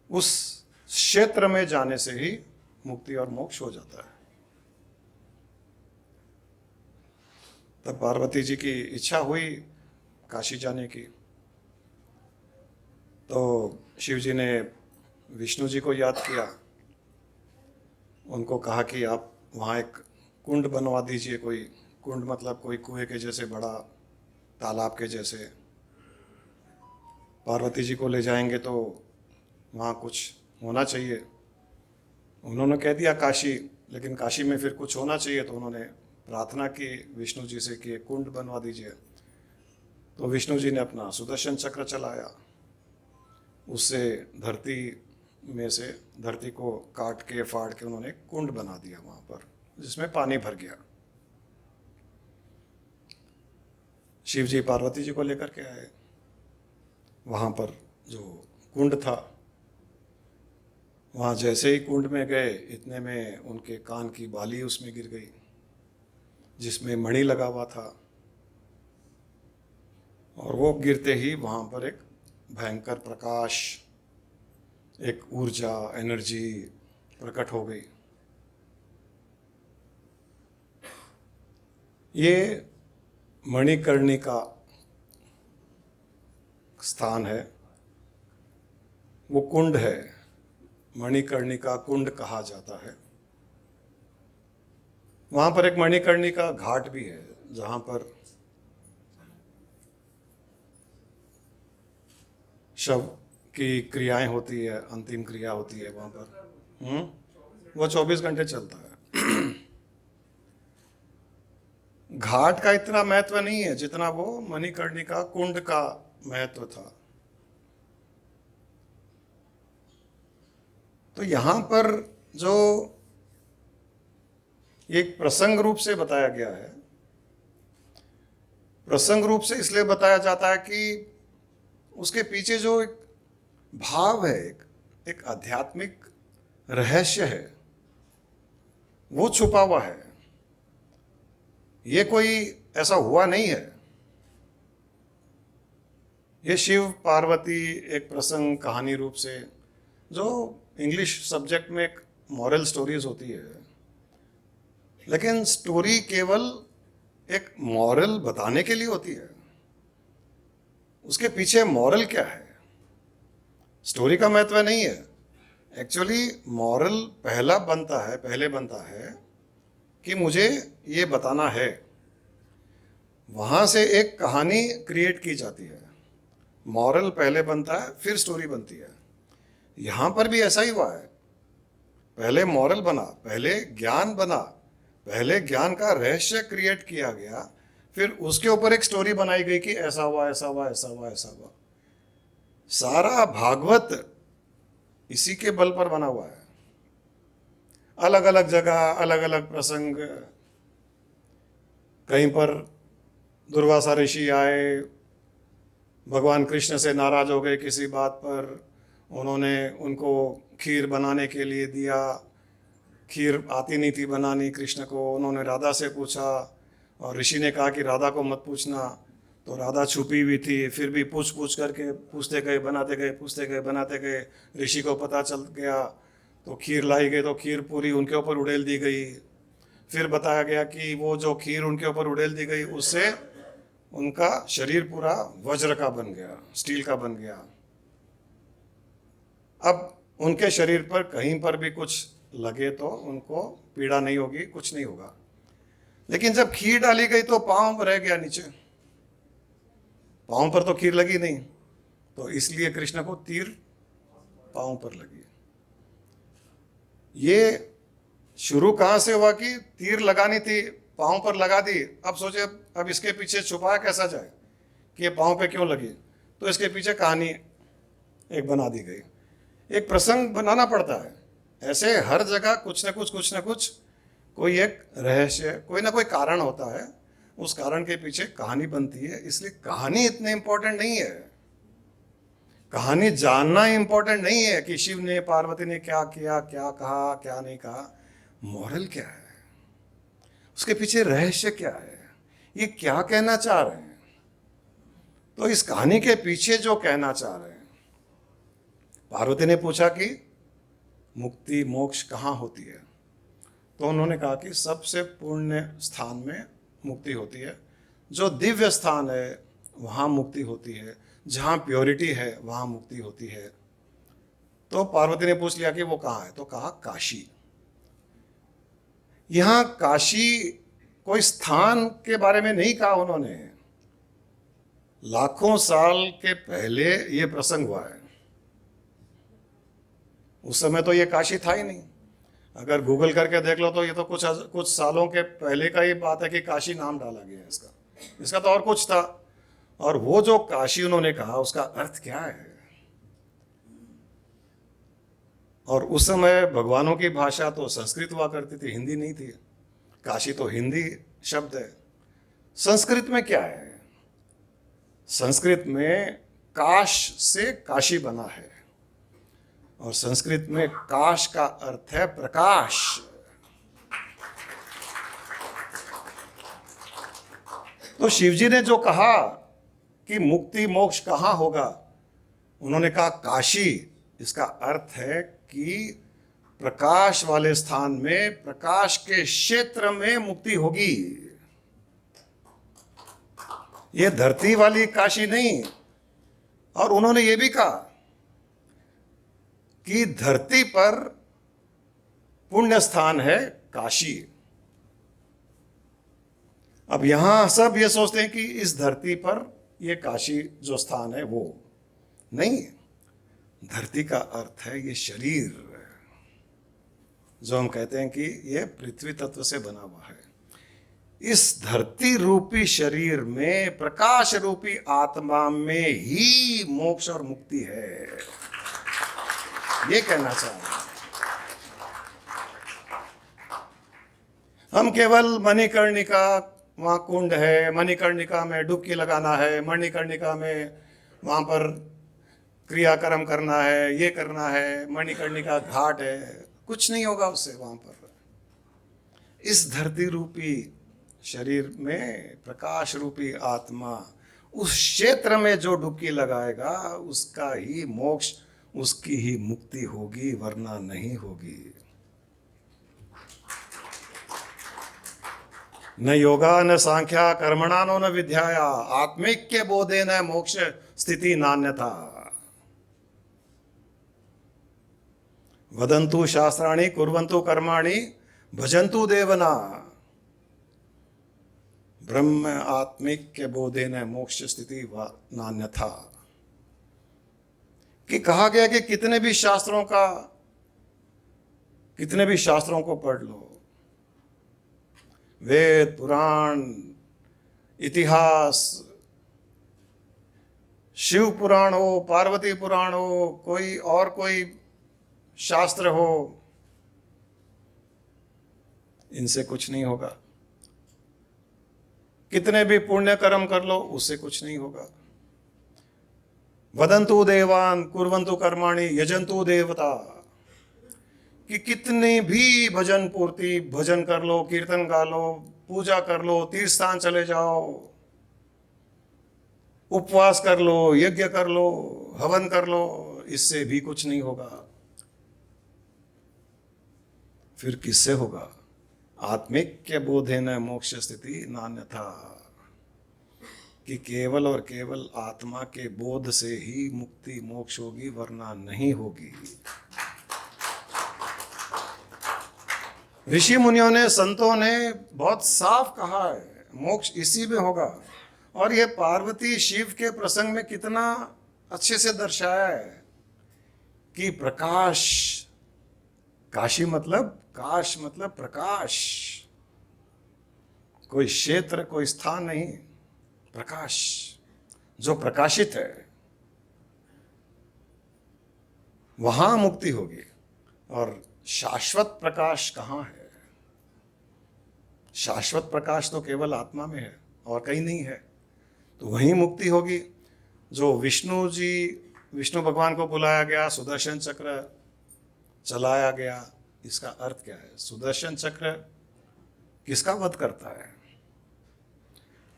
उस क्षेत्र में जाने से ही मुक्ति और मोक्ष हो जाता है। तब पार्वती जी की इच्छा हुई काशी जाने की। तो शिव जी ने विष्णु जी को याद किया, उनको कहा कि आप वहाँ एक कुंड बनवा दीजिए। कोई कुंड मतलब कोई कुएं के जैसे, बड़ा तालाब के जैसे। पार्वती जी को ले जाएंगे तो वहाँ कुछ होना चाहिए। उन्होंने कह दिया काशी, लेकिन काशी में फिर कुछ होना चाहिए। तो उन्होंने प्रार्थना की विष्णु जी से कि कुंड बनवा दीजिए। तो विष्णु जी ने अपना सुदर्शन चक्र चलाया, उससे धरती में से धरती को काट के फाड़ के उन्होंने कुंड बना दिया वहाँ पर, जिसमें पानी भर गया। शिव जी पार्वती जी को लेकर के आए, वहाँ पर जो कुंड था, वहाँ जैसे ही कुंड में गए इतने में उनके कान की बाली उसमें गिर गई, जिसमें मणि लगा हुआ था, और वो गिरते ही वहाँ पर एक भयंकर प्रकाश, एक ऊर्जा, एनर्जी प्रकट हो गई। ये मणिकर्णिका स्थान है, वो कुंड है, मणिकर्णिका कुंड कहा जाता है। वहाँ पर एक मणिकर्णिका घाट भी है, जहाँ पर शव की क्रियाएं होती है, अंतिम क्रिया होती है वहाँ पर। वो 24 घंटे चलता है। घाट का इतना महत्व नहीं है जितना वो मणिकर्णिका कुंड का महत्व था। तो यहाँ पर जो एक प्रसंग रूप से बताया गया है, प्रसंग रूप से इसलिए बताया जाता है कि उसके पीछे जो एक भाव है, एक आध्यात्मिक रहस्य है, वो छुपा हुआ है। ये कोई ऐसा हुआ नहीं है। ये शिव पार्वती एक प्रसंग कहानी रूप से, जो इंग्लिश सब्जेक्ट में एक मॉरल स्टोरीज होती है, लेकिन स्टोरी केवल एक मॉरल बताने के लिए होती है। उसके पीछे मॉरल क्या है, स्टोरी का महत्व नहीं है। एक्चुअली मॉरल पहले बनता है कि मुझे ये बताना है, वहां से एक कहानी क्रिएट की जाती है। मॉरल पहले बनता है, फिर स्टोरी बनती है। यहां पर भी ऐसा ही हुआ है, पहले मॉरल बना, पहले ज्ञान बना, पहले ज्ञान का रहस्य क्रिएट किया गया, फिर उसके ऊपर एक स्टोरी बनाई गई कि ऐसा हुआ, ऐसा हुआ, ऐसा हुआ, ऐसा हुआ। सारा भागवत इसी के बल पर बना हुआ है। अलग अलग जगह अलग अलग प्रसंग, कहीं पर दुर्वासा ऋषि आए, भगवान कृष्ण से नाराज हो गए किसी बात पर, उन्होंने उनको खीर बनाने के लिए दिया, खीर आती नहीं थी बनानी कृष्ण को, उन्होंने राधा से पूछा और ऋषि ने कहा कि राधा को मत पूछना, तो राधा छुपी हुई थी, फिर भी पूछ करके पूछते गए, बनाते गए, पूछते गए, बनाते गए, ऋषि को पता चल गया तो खीर लाई गई, तो खीर पूरी उनके ऊपर उड़ेल दी गई। फिर बताया गया कि वो जो खीर उनके ऊपर उड़ेल दी गई, उससे उनका शरीर पूरा वज्र का बन गया, स्टील का बन गया। अब उनके शरीर पर कहीं पर भी कुछ लगे तो उनको पीड़ा नहीं होगी, कुछ नहीं होगा। लेकिन जब खीर डाली गई तो पांव रह गया नीचे, पांव पर तो खीर लगी नहीं, तो इसलिए कृष्ण को तीर पांव पर लगी। ये शुरू कहां से हुआ कि तीर लगानी थी, पांव पर लगा दी। अब सोचे अब इसके पीछे छुपाया कैसा जाए कि ये पांव पे क्यों लगी, तो इसके पीछे कहानी एक बना दी गई, एक प्रसंग बनाना पड़ता है। ऐसे हर जगह कुछ ना कुछ कोई एक रहस्य, कोई ना कोई कारण होता है, उस कारण के पीछे कहानी बनती है। इसलिए कहानी इतने इंपॉर्टेंट नहीं है, कहानी जानना इंपॉर्टेंट नहीं है कि शिव ने पार्वती ने क्या किया, क्या कहा, क्या नहीं कहा। मॉरल क्या है, उसके पीछे रहस्य क्या है, ये क्या कहना चाह रहे हैं। तो इस कहानी के पीछे जो कहना चाह रहे हैं, पार्वती ने पूछा कि मुक्ति मोक्ष कहाँ होती है, तो उन्होंने कहा कि सबसे पुण्य स्थान में मुक्ति होती है, जो दिव्य स्थान है वहाँ मुक्ति होती है, जहाँ प्योरिटी है वहाँ मुक्ति होती है। तो पार्वती ने पूछ लिया कि वो कहाँ है, तो कहा काशी। यहाँ काशी कोई स्थान के बारे में नहीं कहा उन्होंने, लाखों साल के पहले ये प्रसंग हुआ है। उस समय तो ये काशी था ही नहीं। अगर गूगल करके देख लो तो ये तो कुछ सालों के पहले का ही बात है कि काशी नाम डाला गया इसका तो और कुछ था। और वो जो काशी उन्होंने कहा, उसका अर्थ क्या है? और उस समय भगवानों की भाषा तो संस्कृत हुआ करती थी, हिंदी नहीं थी। काशी तो हिंदी शब्द है। संस्कृत में क्या है? संस्कृत में काश से काशी बना है, और संस्कृत में काश का अर्थ है प्रकाश। तो शिवजी ने जो कहा कि मुक्ति मोक्ष कहाँ होगा, उन्होंने कहा काशी। इसका अर्थ है कि प्रकाश वाले स्थान में, प्रकाश के क्षेत्र में मुक्ति होगी। ये धरती वाली काशी नहीं। और उन्होंने ये भी कहा कि धरती पर पुण्य स्थान है काशी। अब यहां सब ये सोचते हैं कि इस धरती पर ये काशी जो स्थान है वो नहीं। धरती का अर्थ है ये शरीर, जो हम कहते हैं कि ये पृथ्वी तत्व से बना हुआ है। इस धरती रूपी शरीर में, प्रकाश रूपी आत्मा में ही मोक्ष और मुक्ति है, ये कहना चाह रहे हैं। हम केवल मणिकर्णिका, वहां कुंड है, मणिकर्णिका में डुबकी लगाना है, मणिकर्णिका में वहां पर क्रियाक्रम करना है, ये करना है, मणिकर्णिका घाट है, कुछ नहीं होगा उससे वहां पर। इस धरती रूपी शरीर में प्रकाश रूपी आत्मा, उस क्षेत्र में जो डुबकी लगाएगा उसका ही मोक्ष, उसकी ही मुक्ति होगी, वरना नहीं होगी। न योगा न सांख्या कर्मणा नो न विद्याया आत्मिक्य बोधे न मोक्ष स्थिति नान्यथा। वदन्तु शास्त्राणि कुर्वन्तु कर्माणि भजन्तु देवना ब्रह्म आत्मिक्य बोधे न मोक्ष स्थिति नान्यथा। कि कहा गया कि कितने भी शास्त्रों को पढ़ लो, वेद पुराण इतिहास, शिव पुराण हो, पार्वती पुराण हो, कोई शास्त्र हो, इनसे कुछ नहीं होगा। कितने भी पुण्य कर्म कर लो, उससे कुछ नहीं होगा। वदन्तु देवान कुर्वन्तु कर्माणि यजन्तु देवता। कि कितनी भी भजन कर लो, कीर्तन गा लो, पूजा कर लो, तीर्थ स्थान चले जाओ, उपवास कर लो, यज्ञ कर लो, हवन कर लो, इससे भी कुछ नहीं होगा। फिर किससे होगा? आत्मिक्य बोधेन मोक्ष स्थिति नान्यथा। कि केवल और केवल आत्मा के बोध से ही मुक्ति मोक्ष होगी, वरना नहीं होगी। ऋषि मुनियों ने, संतों ने बहुत साफ कहा है, मोक्ष इसी में होगा। और ये पार्वती शिव के प्रसंग में कितना अच्छे से दर्शाया है कि प्रकाश, काशी मतलब, काश मतलब प्रकाश, कोई क्षेत्र कोई स्थान नहीं, प्रकाश जो प्रकाशित है, वहां मुक्ति होगी। और शाश्वत प्रकाश कहाँ है? शाश्वत प्रकाश तो केवल आत्मा में है और कहीं नहीं है। तो वहीं मुक्ति होगी। जो विष्णु भगवान को बुलाया गया, सुदर्शन चक्र चलाया गया, इसका अर्थ क्या है? सुदर्शन चक्र किसका वध करता है?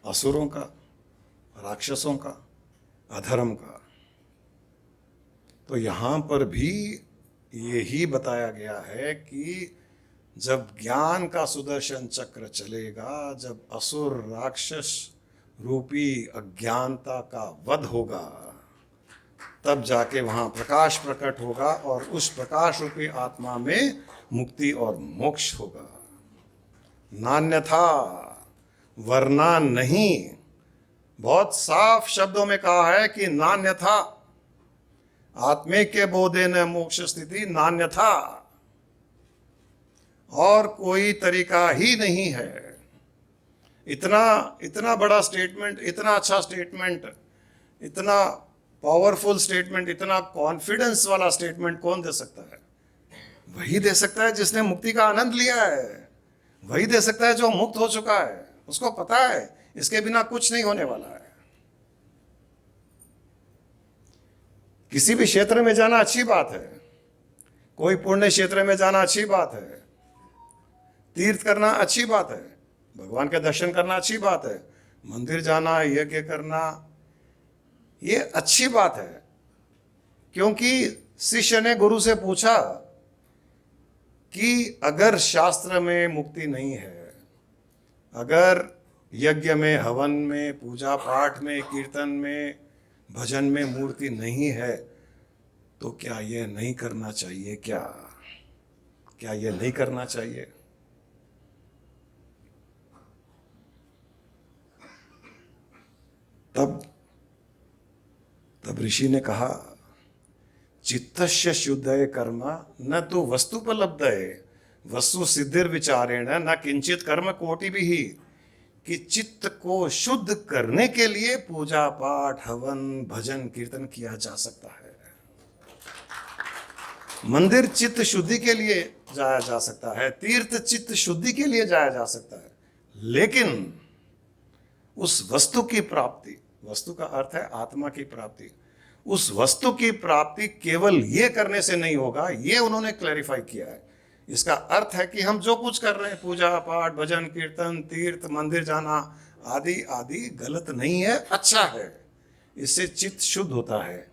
असुरों का, राक्षसों का, अधर्म का। तो यहां पर भी यही बताया गया है कि जब ज्ञान का सुदर्शन चक्र चलेगा, जब असुर राक्षस रूपी अज्ञानता का वध होगा, तब जाके वहां प्रकाश प्रकट होगा और उस प्रकाश रूपी आत्मा में मुक्ति और मोक्ष होगा। नान्यथा, वरना नहीं। बहुत साफ शब्दों में कहा है कि नान्यथा, आत्मिक्य बोधेन मोक्ष स्थिति नान्यथा, और कोई तरीका ही नहीं है। इतना बड़ा स्टेटमेंट, इतना अच्छा स्टेटमेंट, इतना पावरफुल स्टेटमेंट, इतना कॉन्फिडेंस वाला स्टेटमेंट कौन दे सकता है? वही दे सकता है जिसने मुक्ति का आनंद लिया है, वही दे सकता है जो मुक्त हो चुका है। उसको पता है इसके बिना कुछ नहीं होने वाला है। किसी भी क्षेत्र में जाना अच्छी बात है, कोई पुण्य क्षेत्र में जाना अच्छी बात है, तीर्थ करना अच्छी बात है, भगवान के दर्शन करना अच्छी बात है, मंदिर जाना, यज्ञ करना, ये अच्छी बात है। क्योंकि शिष्य ने गुरु से पूछा कि अगर शास्त्र में मुक्ति नहीं है, अगर यज्ञ में, हवन में, पूजा पाठ में, कीर्तन में, भजन में मूर्ति नहीं है, तो क्या ये नहीं करना चाहिए? क्या ये नहीं करना चाहिए? तब ऋषि ने कहा, चित्तस्य शुद्धये कर्म न तो वस्तुपलब्धये वस्तु सिद्धिर्विचारेण न किंचित कर्म कोटि भी, कि चित्त को शुद्ध करने के लिए पूजा पाठ, हवन, भजन, कीर्तन किया जा सकता है। मंदिर चित्त शुद्धि के लिए जाया जा सकता है, तीर्थ चित्त शुद्धि के लिए जाया जा सकता है, लेकिन उस वस्तु की प्राप्ति, वस्तु का अर्थ है आत्मा की प्राप्ति, उस वस्तु की प्राप्ति केवल ये करने से नहीं होगा। ये उन्होंने क्लैरिफाई किया है। इसका अर्थ है कि हम जो कुछ कर रहे हैं, पूजा पाठ, भजन, कीर्तन, तीर्थ, मंदिर जाना आदि आदि, गलत नहीं है, अच्छा है, इससे चित्त शुद्ध होता है।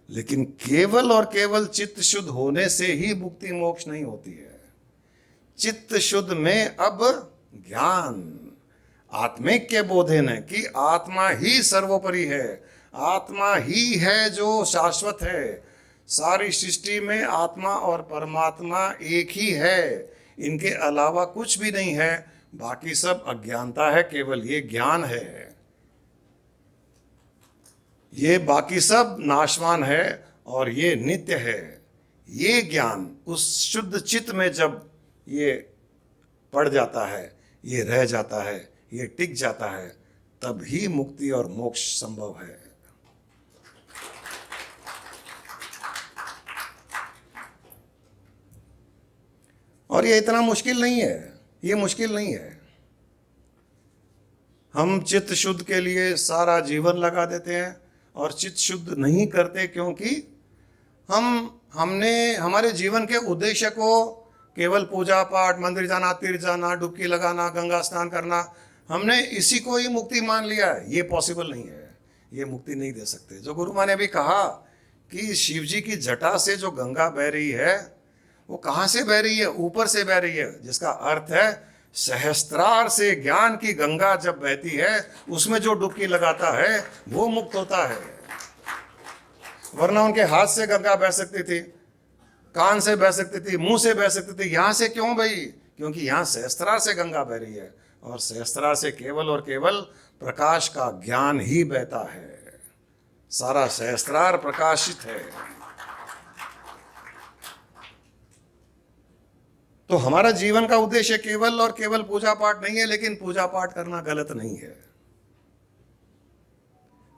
लेकिन केवल और केवल चित्त शुद्ध होने से ही मुक्ति मोक्ष नहीं होती है। चित्त शुद्ध में अब ज्ञान, आत्मिक बोधन है कि आत्मा ही सर्वोपरि है, आत्मा ही है जो शाश्वत है। सारी सृष्टि में आत्मा और परमात्मा एक ही है, इनके अलावा कुछ भी नहीं है। बाकी सब अज्ञानता है, केवल ये ज्ञान है। ये बाकी सब नाशवान है और ये नित्य है। ये ज्ञान उस शुद्ध चित्त में जब ये पड़ जाता है, ये रह जाता है, ये टिक जाता है, तब ही मुक्ति और मोक्ष संभव है। और ये इतना मुश्किल नहीं है, ये मुश्किल नहीं है। हम चित्त शुद्ध के लिए सारा जीवन लगा देते हैं और चित्त शुद्ध नहीं करते, क्योंकि हमने हमारे जीवन के उद्देश्य को केवल पूजा पाठ, मंदिर जाना, तीर्थ जाना, डुबकी लगाना, गंगा स्नान करना, हमने इसी को ही मुक्ति मान लिया है। ये पॉसिबल नहीं है, ये मुक्ति नहीं दे सकते। जो गुरु माँ ने अभी कहा कि शिव जी की जटा से जो गंगा बह रही है, वो कहाँ से बह रही है? ऊपर से बह रही है, जिसका अर्थ है सहस्त्रार से ज्ञान की गंगा जब बहती है, उसमें जो डुबकी लगाता है वो मुक्त होता है। वरना उनके हाथ से गंगा बह सकती थी, कान से बह सकती थी, मुंह से बह सकती थी, यहाँ से क्यों बही? क्योंकि यहाँ सहस्त्रार से गंगा बह रही है, और सहस्त्रार से केवल और केवल प्रकाश का ज्ञान ही बहता है। सारा सहस्त्रार प्रकाशित है। तो हमारा जीवन का उद्देश्य केवल और केवल पूजा पाठ नहीं है, लेकिन पूजा पाठ करना गलत नहीं है।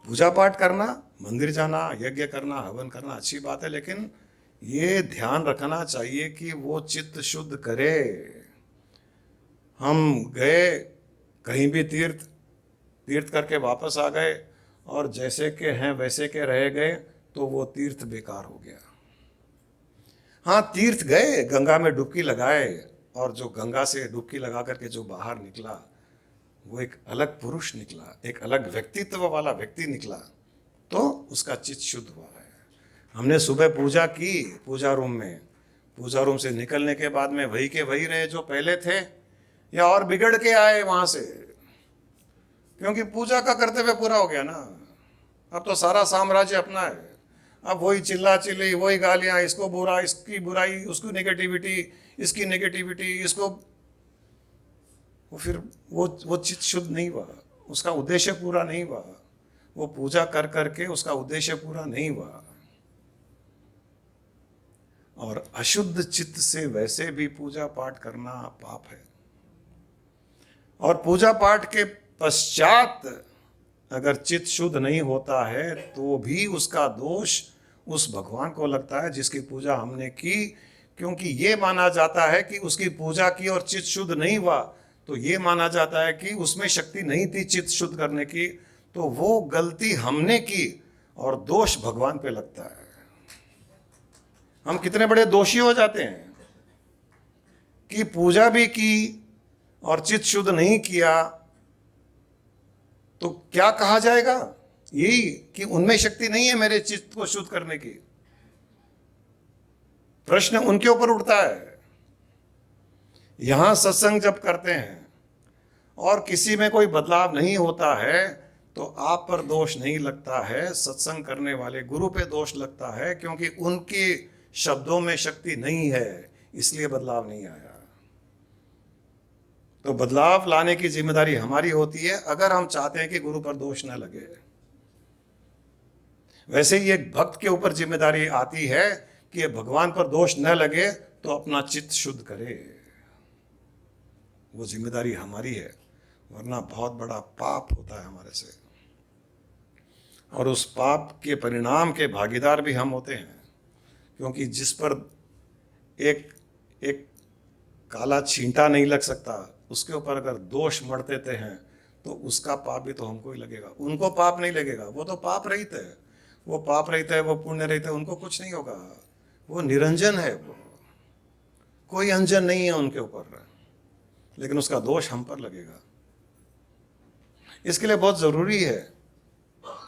पूजा पाठ करना, मंदिर जाना, यज्ञ करना, हवन करना अच्छी बात है, लेकिन ये ध्यान रखना चाहिए कि वो चित्त शुद्ध करे। हम गए कहीं भी तीर्थ करके वापस आ गए और जैसे के हैं वैसे के रह गए, तो वो तीर्थ बेकार हो गया। हाँ, तीर्थ गए, गंगा में डुबकी लगाए, और जो गंगा से डुबकी लगा करके जो बाहर निकला, वो एक अलग पुरुष निकला, एक अलग व्यक्तित्व वाला व्यक्ति निकला, तो उसका चित्त शुद्ध हुआ है। हमने सुबह पूजा की पूजा रूम में, पूजा रूम से निकलने के बाद में वही के वही रहे जो पहले थे, या और बिगड़ के आए वहाँ से, क्योंकि पूजा का कर्तव्य पूरा हो गया ना। अब तो सारा साम्राज्य अपना है। अब वही चिल्ला चिल्ली, वही गालियाँ, इसको बुरा, इसकी बुराई, उसकी नेगेटिविटी, इसकी नेगेटिविटी, इसको, वो फिर वो चित्त शुद्ध नहीं हुआ, उसका उद्देश्य पूरा नहीं हुआ। वो पूजा कर करके उसका उद्देश्य पूरा नहीं हुआ। और अशुद्ध चित्त से वैसे भी पूजा पाठ करना पाप है। और पूजा पाठ के पश्चात अगर चित्त शुद्ध नहीं होता है, तो भी उसका दोष उस भगवान को लगता है जिसकी पूजा हमने की, क्योंकि ये माना जाता है कि उसकी पूजा की और चित्त शुद्ध नहीं हुआ, तो ये माना जाता है कि उसमें शक्ति नहीं थी चित्त शुद्ध करने की, तो वो गलती हमने की और दोष भगवान पे लगता है। हम कितने बड़े दोषी हो जाते हैं कि पूजा भी की और चित्त शुद्ध नहीं किया, तो क्या कहा जाएगा? यही कि उनमें शक्ति नहीं है मेरे चित्त को शुद्ध करने की। प्रश्न उनके ऊपर उठता है। यहां सत्संग जब करते हैं और किसी में कोई बदलाव नहीं होता है तो आप पर दोष नहीं लगता है, सत्संग करने वाले गुरु पे दोष लगता है, क्योंकि उनके शब्दों में शक्ति नहीं है, इसलिए बदलाव नहीं आया। तो बदलाव लाने की जिम्मेदारी हमारी होती है, अगर हम चाहते हैं कि गुरु पर दोष न लगे। वैसे ही एक भक्त के ऊपर जिम्मेदारी आती है कि भगवान पर दोष न लगे तो अपना चित्त शुद्ध करे, वो जिम्मेदारी हमारी है, वरना बहुत बड़ा पाप होता है हमारे से, और उस पाप के परिणाम के भागीदार भी हम होते हैं। क्योंकि जिस पर एक काला छींटा नहीं लग सकता, उसके ऊपर अगर दोष मढ़ देते हैं तो उसका पाप भी तो हमको ही लगेगा। उनको पाप नहीं लगेगा, वो तो पाप रहित है, वो पाप रहित है, वो पुण्य रहित है, उनको कुछ नहीं होगा, वो निरंजन है, वो कोई अंजन नहीं है उनके ऊपर, लेकिन उसका दोष हम पर लगेगा। इसके लिए बहुत जरूरी है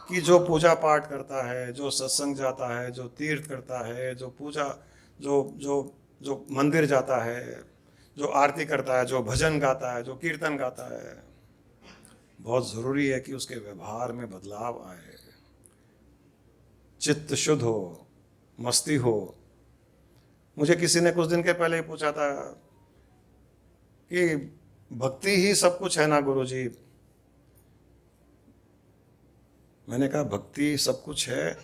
कि जो पूजा पाठ करता है, जो सत्संग जाता है, जो तीर्थ करता है, जो पूजा जो मंदिर जाता है, जो आरती करता है, जो भजन गाता है, जो कीर्तन गाता है, बहुत ज़रूरी है कि उसके व्यवहार में बदलाव आए, चित्त शुद्ध हो, मस्ती हो। मुझे किसी ने कुछ दिन के पहले ही पूछा था कि भक्ति ही सब कुछ है ना गुरुजी? मैंने कहा भक्ति सब कुछ है,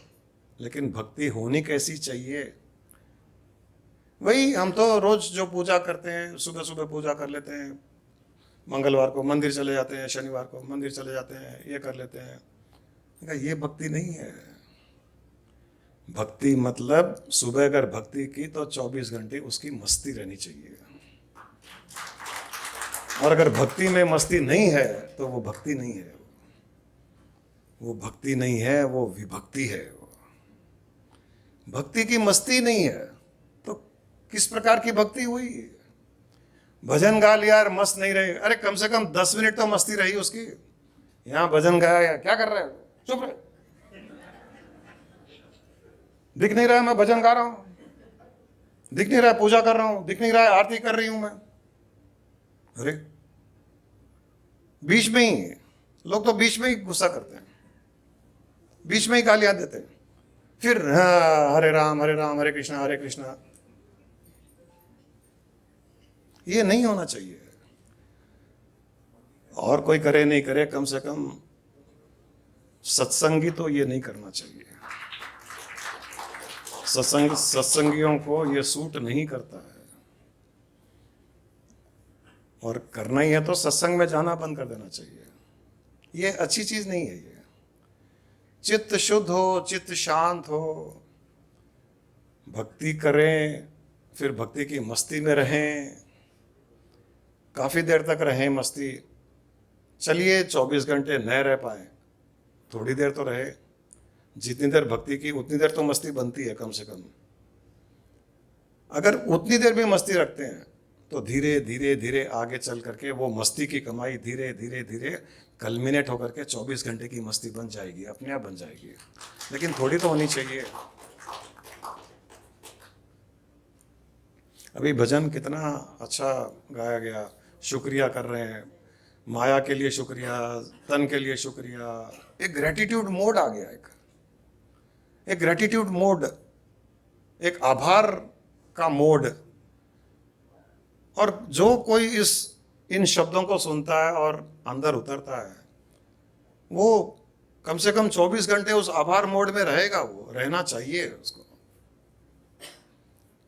लेकिन भक्ति होनी कैसी चाहिए? वही हम तो रोज जो पूजा करते हैं, सुबह सुबह पूजा कर लेते हैं, मंगलवार को मंदिर चले जाते हैं, शनिवार को मंदिर चले जाते हैं, ये कर लेते हैं। कहा ये भक्ति नहीं है। भक्ति मतलब सुबह अगर भक्ति की तो 24 घंटे उसकी मस्ती रहनी चाहिए, और अगर भक्ति में मस्ती नहीं है तो वो भक्ति नहीं है, वो भक्ति नहीं है, वो विभक्ति है। भक्ति की मस्ती नहीं है तो किस प्रकार की भक्ति हुई? भजन गा लिया यार, मस्त नहीं रहे, अरे कम से कम 10 मिनट तो मस्ती रही उसकी। यहां भजन गाया यार, क्या कर रहे हो, चुप रहे, दिख नहीं रहा है मैं भजन गा रहा हूं, दिख नहीं रहा है पूजा कर रहा हूं, दिख नहीं रहा है आरती कर रही हूं मैं। अरे बीच में ही लोग तो बीच में ही गुस्सा करते हैं, बीच में ही गालियां देते हैं, फिर हरे राम हरे कृष्णा हरे कृष्णा। ये नहीं होना चाहिए। और कोई करे नहीं करे, कम से कम सत्संगी तो ये नहीं करना चाहिए। सत्संगियों को ये सूट नहीं करता है, और करना ही है तो सत्संग में जाना बंद कर देना चाहिए। ये अच्छी चीज नहीं है। ये चित्त शुद्ध हो, चित्त शांत हो, भक्ति करें, फिर भक्ति की मस्ती में रहें, काफी देर तक रहें मस्ती। चलिए 24 घंटे न रह पाए, थोड़ी देर तो रहे, जितनी देर भक्ति की उतनी देर तो मस्ती बनती है कम से कम। अगर उतनी देर भी मस्ती रखते हैं तो धीरे धीरे धीरे आगे चल करके वो मस्ती की कमाई धीरे धीरे धीरे कल्मिनेट होकर के 24 घंटे की मस्ती बन जाएगी, अपने आप बन जाएगी। लेकिन थोड़ी तो होनी चाहिए। अभी भजन कितना अच्छा गाया गया, शुक्रिया कर रहे हैं, माया के लिए शुक्रिया, तन के लिए शुक्रिया। एक ग्रेटिट्यूड मोड आ गया, एक ग्रेटिट्यूड मोड, एक आभार का मोड। और जो कोई इन शब्दों को सुनता है और अंदर उतरता है, वो कम से कम 24 घंटे उस आभार मोड में रहेगा, वो रहना चाहिए उसको।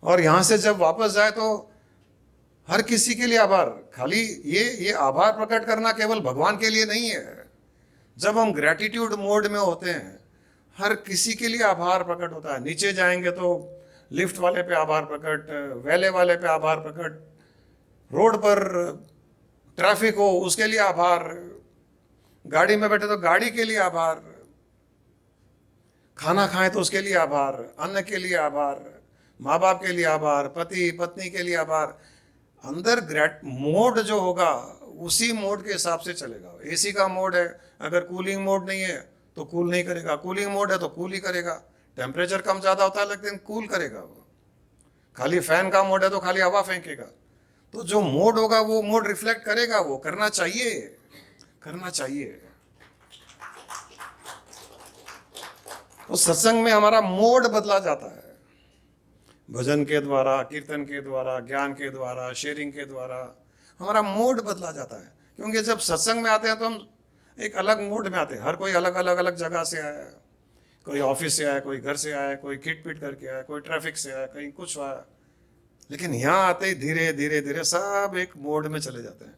और यहां से जब वापस जाए तो हर किसी के लिए आभार, खाली ये आभार प्रकट करना केवल भगवान के लिए नहीं है। जब हम ग्रेटिट्यूड मोड में होते हैं, हर किसी के लिए आभार प्रकट होता है। नीचे जाएंगे तो लिफ्ट वाले पे आभार प्रकट, वेले वाले पे आभार प्रकट, रोड पर ट्रैफिक हो उसके लिए आभार, गाड़ी में बैठे तो गाड़ी के लिए आभार, खाना खाएं तो उसके लिए आभार, अन्न के लिए आभार, माँ बाप के लिए आभार, पति पत्नी के लिए आभार। अंदर मोड जो होगा उसी मोड के हिसाब से चलेगा। एसी का मोड है, अगर कूलिंग मोड नहीं है तो कूल नहीं करेगा, कूलिंग मोड है तो कूल ही करेगा। टेम्परेचर कम ज़्यादा होता है लेकिन कूल करेगा वो। खाली फैन का मोड है तो खाली हवा फेंकेगा। तो जो मोड होगा वो मोड रिफ्लेक्ट करेगा, वो करना चाहिए, करना चाहिए। तो सत्संग में हमारा मोड बदला जाता है, भजन के द्वारा, कीर्तन के द्वारा, ज्ञान के द्वारा, शेयरिंग के द्वारा हमारा मोड बदला जाता है। क्योंकि जब सत्संग में आते हैं तो हम एक अलग मोड में आते हैं। हर कोई अलग अलग अलग जगह से आया है, कोई ऑफिस से आया, कोई घर से आया, कोई किट पिट करके आया, कोई ट्रैफिक से आया, कहीं कुछ आया। लेकिन यहाँ आते ही धीरे धीरे धीरे सब एक मोड में चले जाते हैं,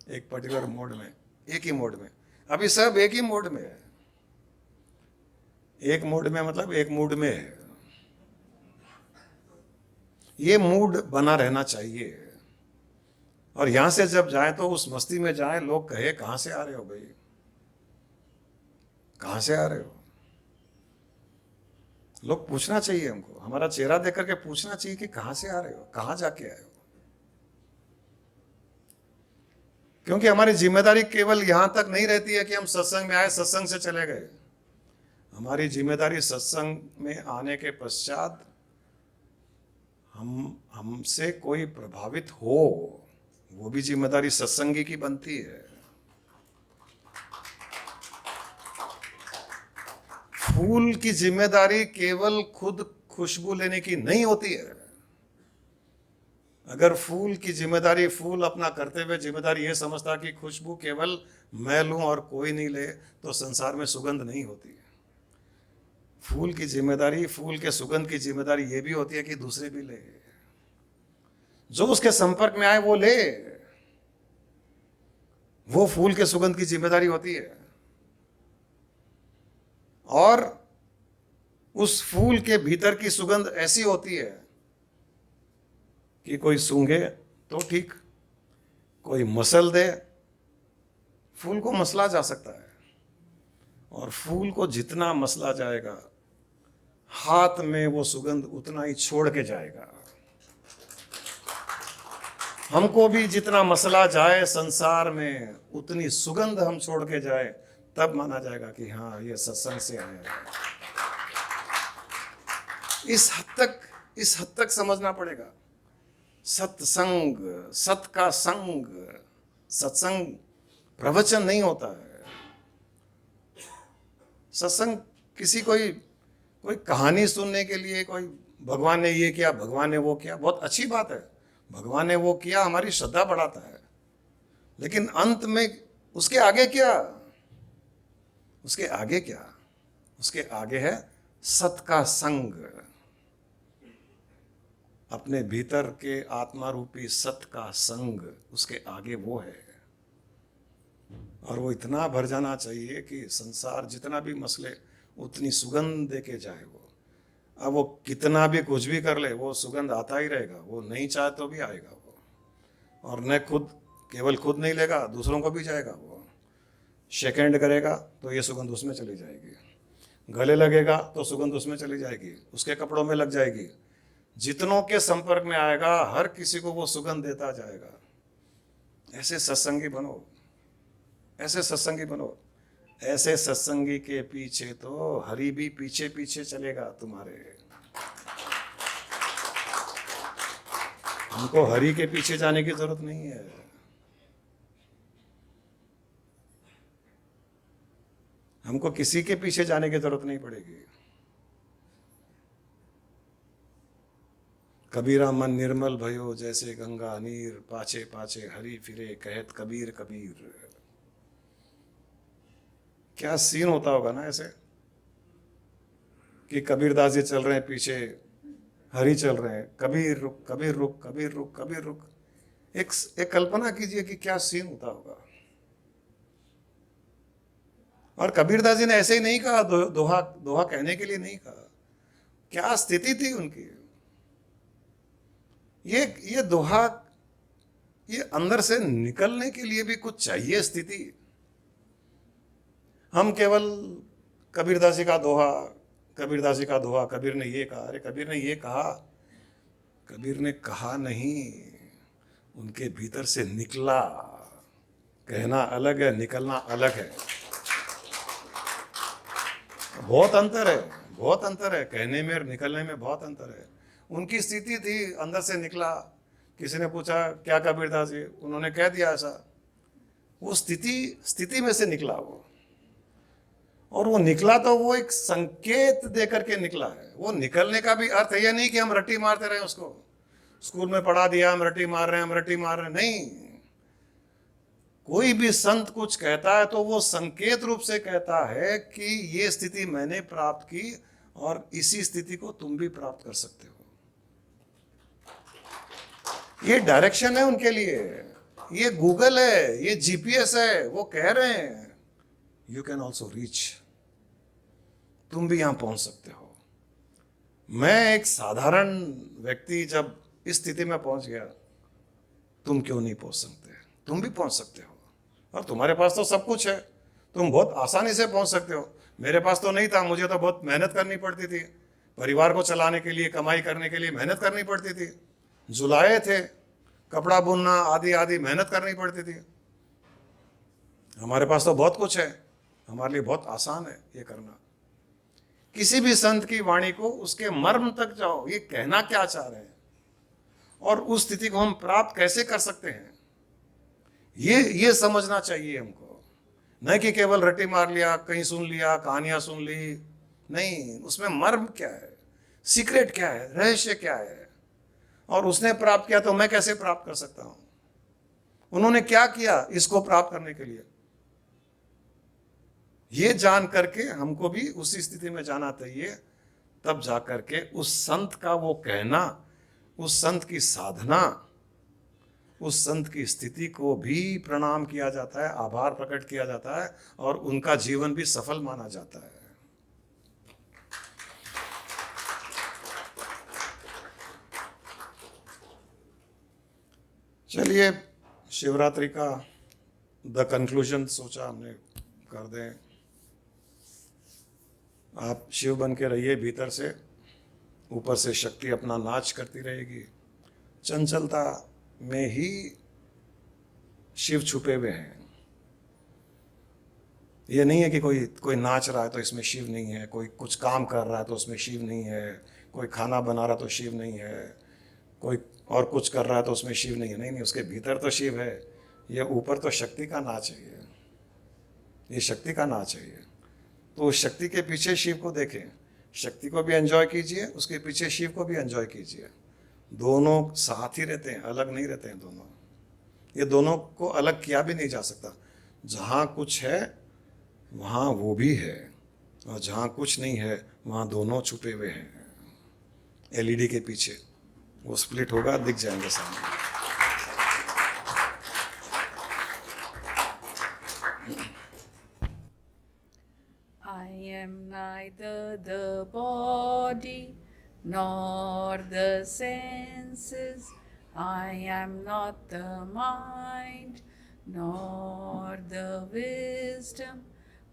एक पर्टिकुलर मोड में, एक ही मोड में। अभी सब एक ही मोड में है, एक मोड में मतलब एक मूड में है। ये मूड बना रहना चाहिए। और यहां से जब जाए तो उस मस्ती में जाए, लोग कहे कहां से आ रहे हो भाई, कहां से आ रहे हो। लोग पूछना चाहिए हमको, हमारा चेहरा देख करके पूछना चाहिए कि कहां से आ रहे हो, कहां जाके आए हो। क्योंकि हमारी जिम्मेदारी केवल यहां तक नहीं रहती है कि हम सत्संग में आए, सत्संग से चले गए। हमारी जिम्मेदारी सत्संग में आने के पश्चात हमसे कोई प्रभावित हो, वो भी जिम्मेदारी सत्संगी की बनती है। फूल की जिम्मेदारी केवल खुद खुशबू लेने की नहीं होती है। अगर फूल की जिम्मेदारी, फूल अपना करते हुए जिम्मेदारी ये समझता कि खुशबू केवल मैं लूं और कोई नहीं ले, तो संसार में सुगंध नहीं होती। फूल की जिम्मेदारी, फूल के सुगंध की जिम्मेदारी ये भी होती है कि दूसरे भी ले, जो उसके संपर्क में आए वो ले। वो फूल के सुगंध की जिम्मेदारी होती है। और उस फूल के भीतर की सुगंध ऐसी होती है कि कोई सूंघे तो ठीक, कोई मसल दे, फूल को मसला जा सकता है। और फूल को जितना मसला जाएगा, हाथ में वो सुगंध उतना ही छोड़ के जाएगा। हमको भी जितना मसला जाए संसार में, उतनी सुगंध हम छोड़ के जाए, तब माना जाएगा कि हाँ ये सत्संग से आया है। इस हद तक समझना पड़ेगा। सत्संग, सत का संग, सत्संग प्रवचन नहीं होता है। सत्संग किसी कोई कहानी सुनने के लिए, कोई भगवान ने ये किया, भगवान ने वो किया, बहुत अच्छी बात है, भगवान ने वो किया, हमारी श्रद्धा बढ़ाता है। लेकिन अंत में उसके आगे क्या, उसके आगे क्या? उसके आगे है सत का संग। अपने भीतर के आत्मा रूपी सत का संग, उसके आगे वो है। और वो इतना भर जाना चाहिए कि संसार जितना भी मसले, उतनी सुगंध दे के जाए वो। अब वो कितना भी कुछ भी कर ले, वो सुगंध आता ही रहेगा। वो नहीं चाहे तो भी आएगा वो। और न केवल खुद नहीं लेगा, दूसरों को भी जाएगा वो। शेकेंड करेगा तो ये सुगंध उसमें चली जाएगी, गले लगेगा तो सुगंध उसमें चली जाएगी, उसके कपड़ों में लग जाएगी। जितनों के संपर्क में आएगा, हर किसी को वो सुगंध देता जाएगा। ऐसे सत्संगी बनो, ऐसे सत्संगी बनो। ऐसे सत्संगी के पीछे तो हरि भी पीछे पीछे चलेगा तुम्हारे। हमको हरि के पीछे जाने की जरूरत नहीं है। हमको किसी के पीछे जाने की जरूरत नहीं पड़ेगी। कबीरा मन निर्मल भयो जैसे गंगा नीर, पाछे पाछे हरि फिरे कहत कबीर कबीर। क्या सीन होता होगा ना ऐसे कि कबीरदास जी चल रहे हैं, पीछे हरि चल रहे हैं, कबीर रुक, कबीर रुक, कबीर रुक, कबीर रुक। एक कल्पना कीजिए कि क्या सीन होता होगा। और कबीरदास जी ने ऐसे ही नहीं कहा, दोहा कहने के लिए नहीं कहा। क्या स्थिति थी उनकी, ये दोहा, ये अंदर से निकलने के लिए भी कुछ चाहिए स्थिति। हम केवल कबीरदासी का दोहा, कबीरदासी का दोहा, कबीर ने ये कहा, अरे कबीर ने ये कहा, कबीर ने कहा नहीं, उनके भीतर से निकला। कहना अलग है, निकलना अलग है। बहुत अंतर है, बहुत अंतर है, कहने में और निकलने में बहुत अंतर है। उनकी स्थिति थी, अंदर से निकला। किसी ने पूछा क्या कबीरदास जी, उन्होंने कह दिया ऐसा। वो स्थिति में से निकला वो, और वो निकला तो वो एक संकेत दे करके निकला है। वो निकलने का भी अर्थ है, यह नहीं कि हम रट्टी मारते रहे उसको, स्कूल में पढ़ा दिया हम रट्टी मार रहे हैं, हम रट्टी मार रहे हैं, नहीं। कोई भी संत कुछ कहता है तो वो संकेत रूप से कहता है कि ये स्थिति मैंने प्राप्त की और इसी स्थिति को तुम भी प्राप्त कर सकते हो। ये डायरेक्शन है उनके लिए, ये गूगल है, ये जीपीएस है। वो कह रहे हैं यू कैन ऑल्सो रीच, तुम भी यहां पहुंच सकते हो। मैं एक साधारण व्यक्ति जब इस स्थिति में पहुंच गया, तुम क्यों नहीं पहुंच सकते? तुम भी पहुंच सकते हो, और तुम्हारे पास तो सब कुछ है, तुम बहुत आसानी से पहुंच सकते हो। मेरे पास तो नहीं था, मुझे तो बहुत मेहनत करनी पड़ती थी, परिवार को चलाने के लिए, कमाई करने के लिए मेहनत करनी पड़ती थी, जुलाए थे, कपड़ा बुनना आदि आदि मेहनत करनी पड़ती थी। हमारे पास तो बहुत कुछ है, हमारे लिए बहुत आसान है ये करना। किसी भी संत की वाणी को उसके मर्म तक जाओ, ये कहना क्या चाह रहे हैं और उस स्थिति को हम प्राप्त कैसे कर सकते हैं, ये समझना चाहिए हमको। नहीं कि केवल रट्टी मार लिया, कहीं सुन लिया, कहानियां सुन ली, नहीं। उसमें मर्म क्या है, सीक्रेट क्या है, रहस्य क्या है, और उसने प्राप्त किया तो मैं कैसे प्राप्त कर सकता हूं? उन्होंने क्या किया इसको प्राप्त करने के लिए, ये जान करके हमको भी उसी स्थिति में जाना चाहिए। तब जा करके उस संत का वो कहना, उस संत की साधना, उस संत की स्थिति को भी प्रणाम किया जाता है, आभार प्रकट किया जाता है, और उनका जीवन भी सफल माना जाता है। चलिए, शिवरात्रि का द कंक्लूजन सोचा हमने कर दें। आप शिव बन के रहिए भीतर से, ऊपर से शक्ति अपना नाच करती रहेगी। चंचलता में ही शिव छुपे हुए हैं। ये नहीं है कि कोई नाच रहा है तो इसमें शिव नहीं है, कोई कुछ काम कर रहा है तो उसमें शिव नहीं है, कोई खाना बना रहा तो शिव नहीं है, कोई और कुछ कर रहा है तो उसमें शिव नहीं है। नहीं, उसके भीतर तो शिव है। ये ऊपर तो शक्ति का नाच है, ये शक्ति का नाच है। ये तो उस शक्ति के पीछे शिव को देखें, शक्ति को भी एंजॉय कीजिए, उसके पीछे शिव को भी एंजॉय कीजिए। दोनों साथ ही रहते हैं, अलग नहीं रहते हैं दोनों। ये दोनों को अलग किया भी नहीं जा सकता। जहाँ कुछ है वहाँ वो भी है, और जहाँ कुछ नहीं है वहाँ दोनों छुपे हुए हैं। एलईडी के पीछे वो स्प्लिट होगा, दिख जाएंगे सामने। I am neither the body nor the senses. I am not the mind nor the wisdom.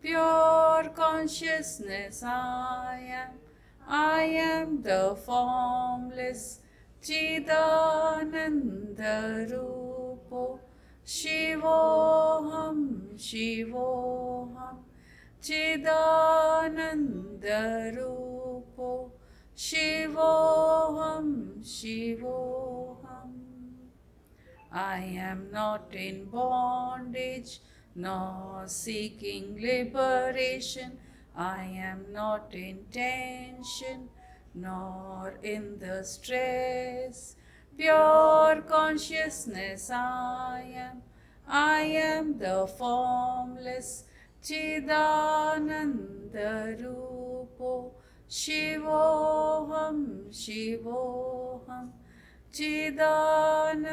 Pure consciousness I am. I am the formless Chidananda Rupo. Shivoham, Shivoham. Chidananda Rupo. Shivoham, Shivoham. I am not in bondage nor seeking liberation. I am not in tension nor in the stress. Pure consciousness I am. I am the formless Chidananda Rupo. Shivoham, Shivoham. Chidananda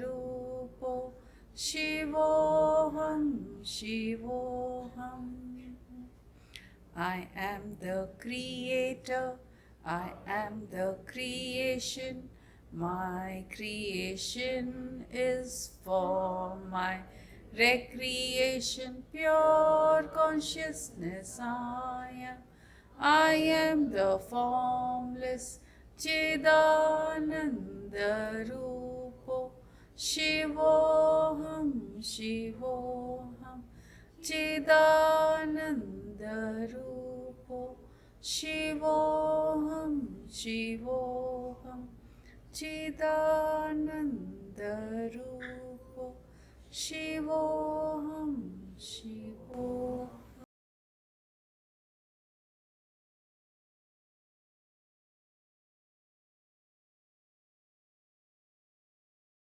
Rupo. Shivoham, Shivoham. I am the creator, I am the creation, My creation is for my recreation, pure consciousness I am. I am the formless Chidananda Rupo. Shivoham, Shivoham, Chidananda Rupo. Shivoham, Shivoham, Chidananda Rupo. Shivoham, Shivoham.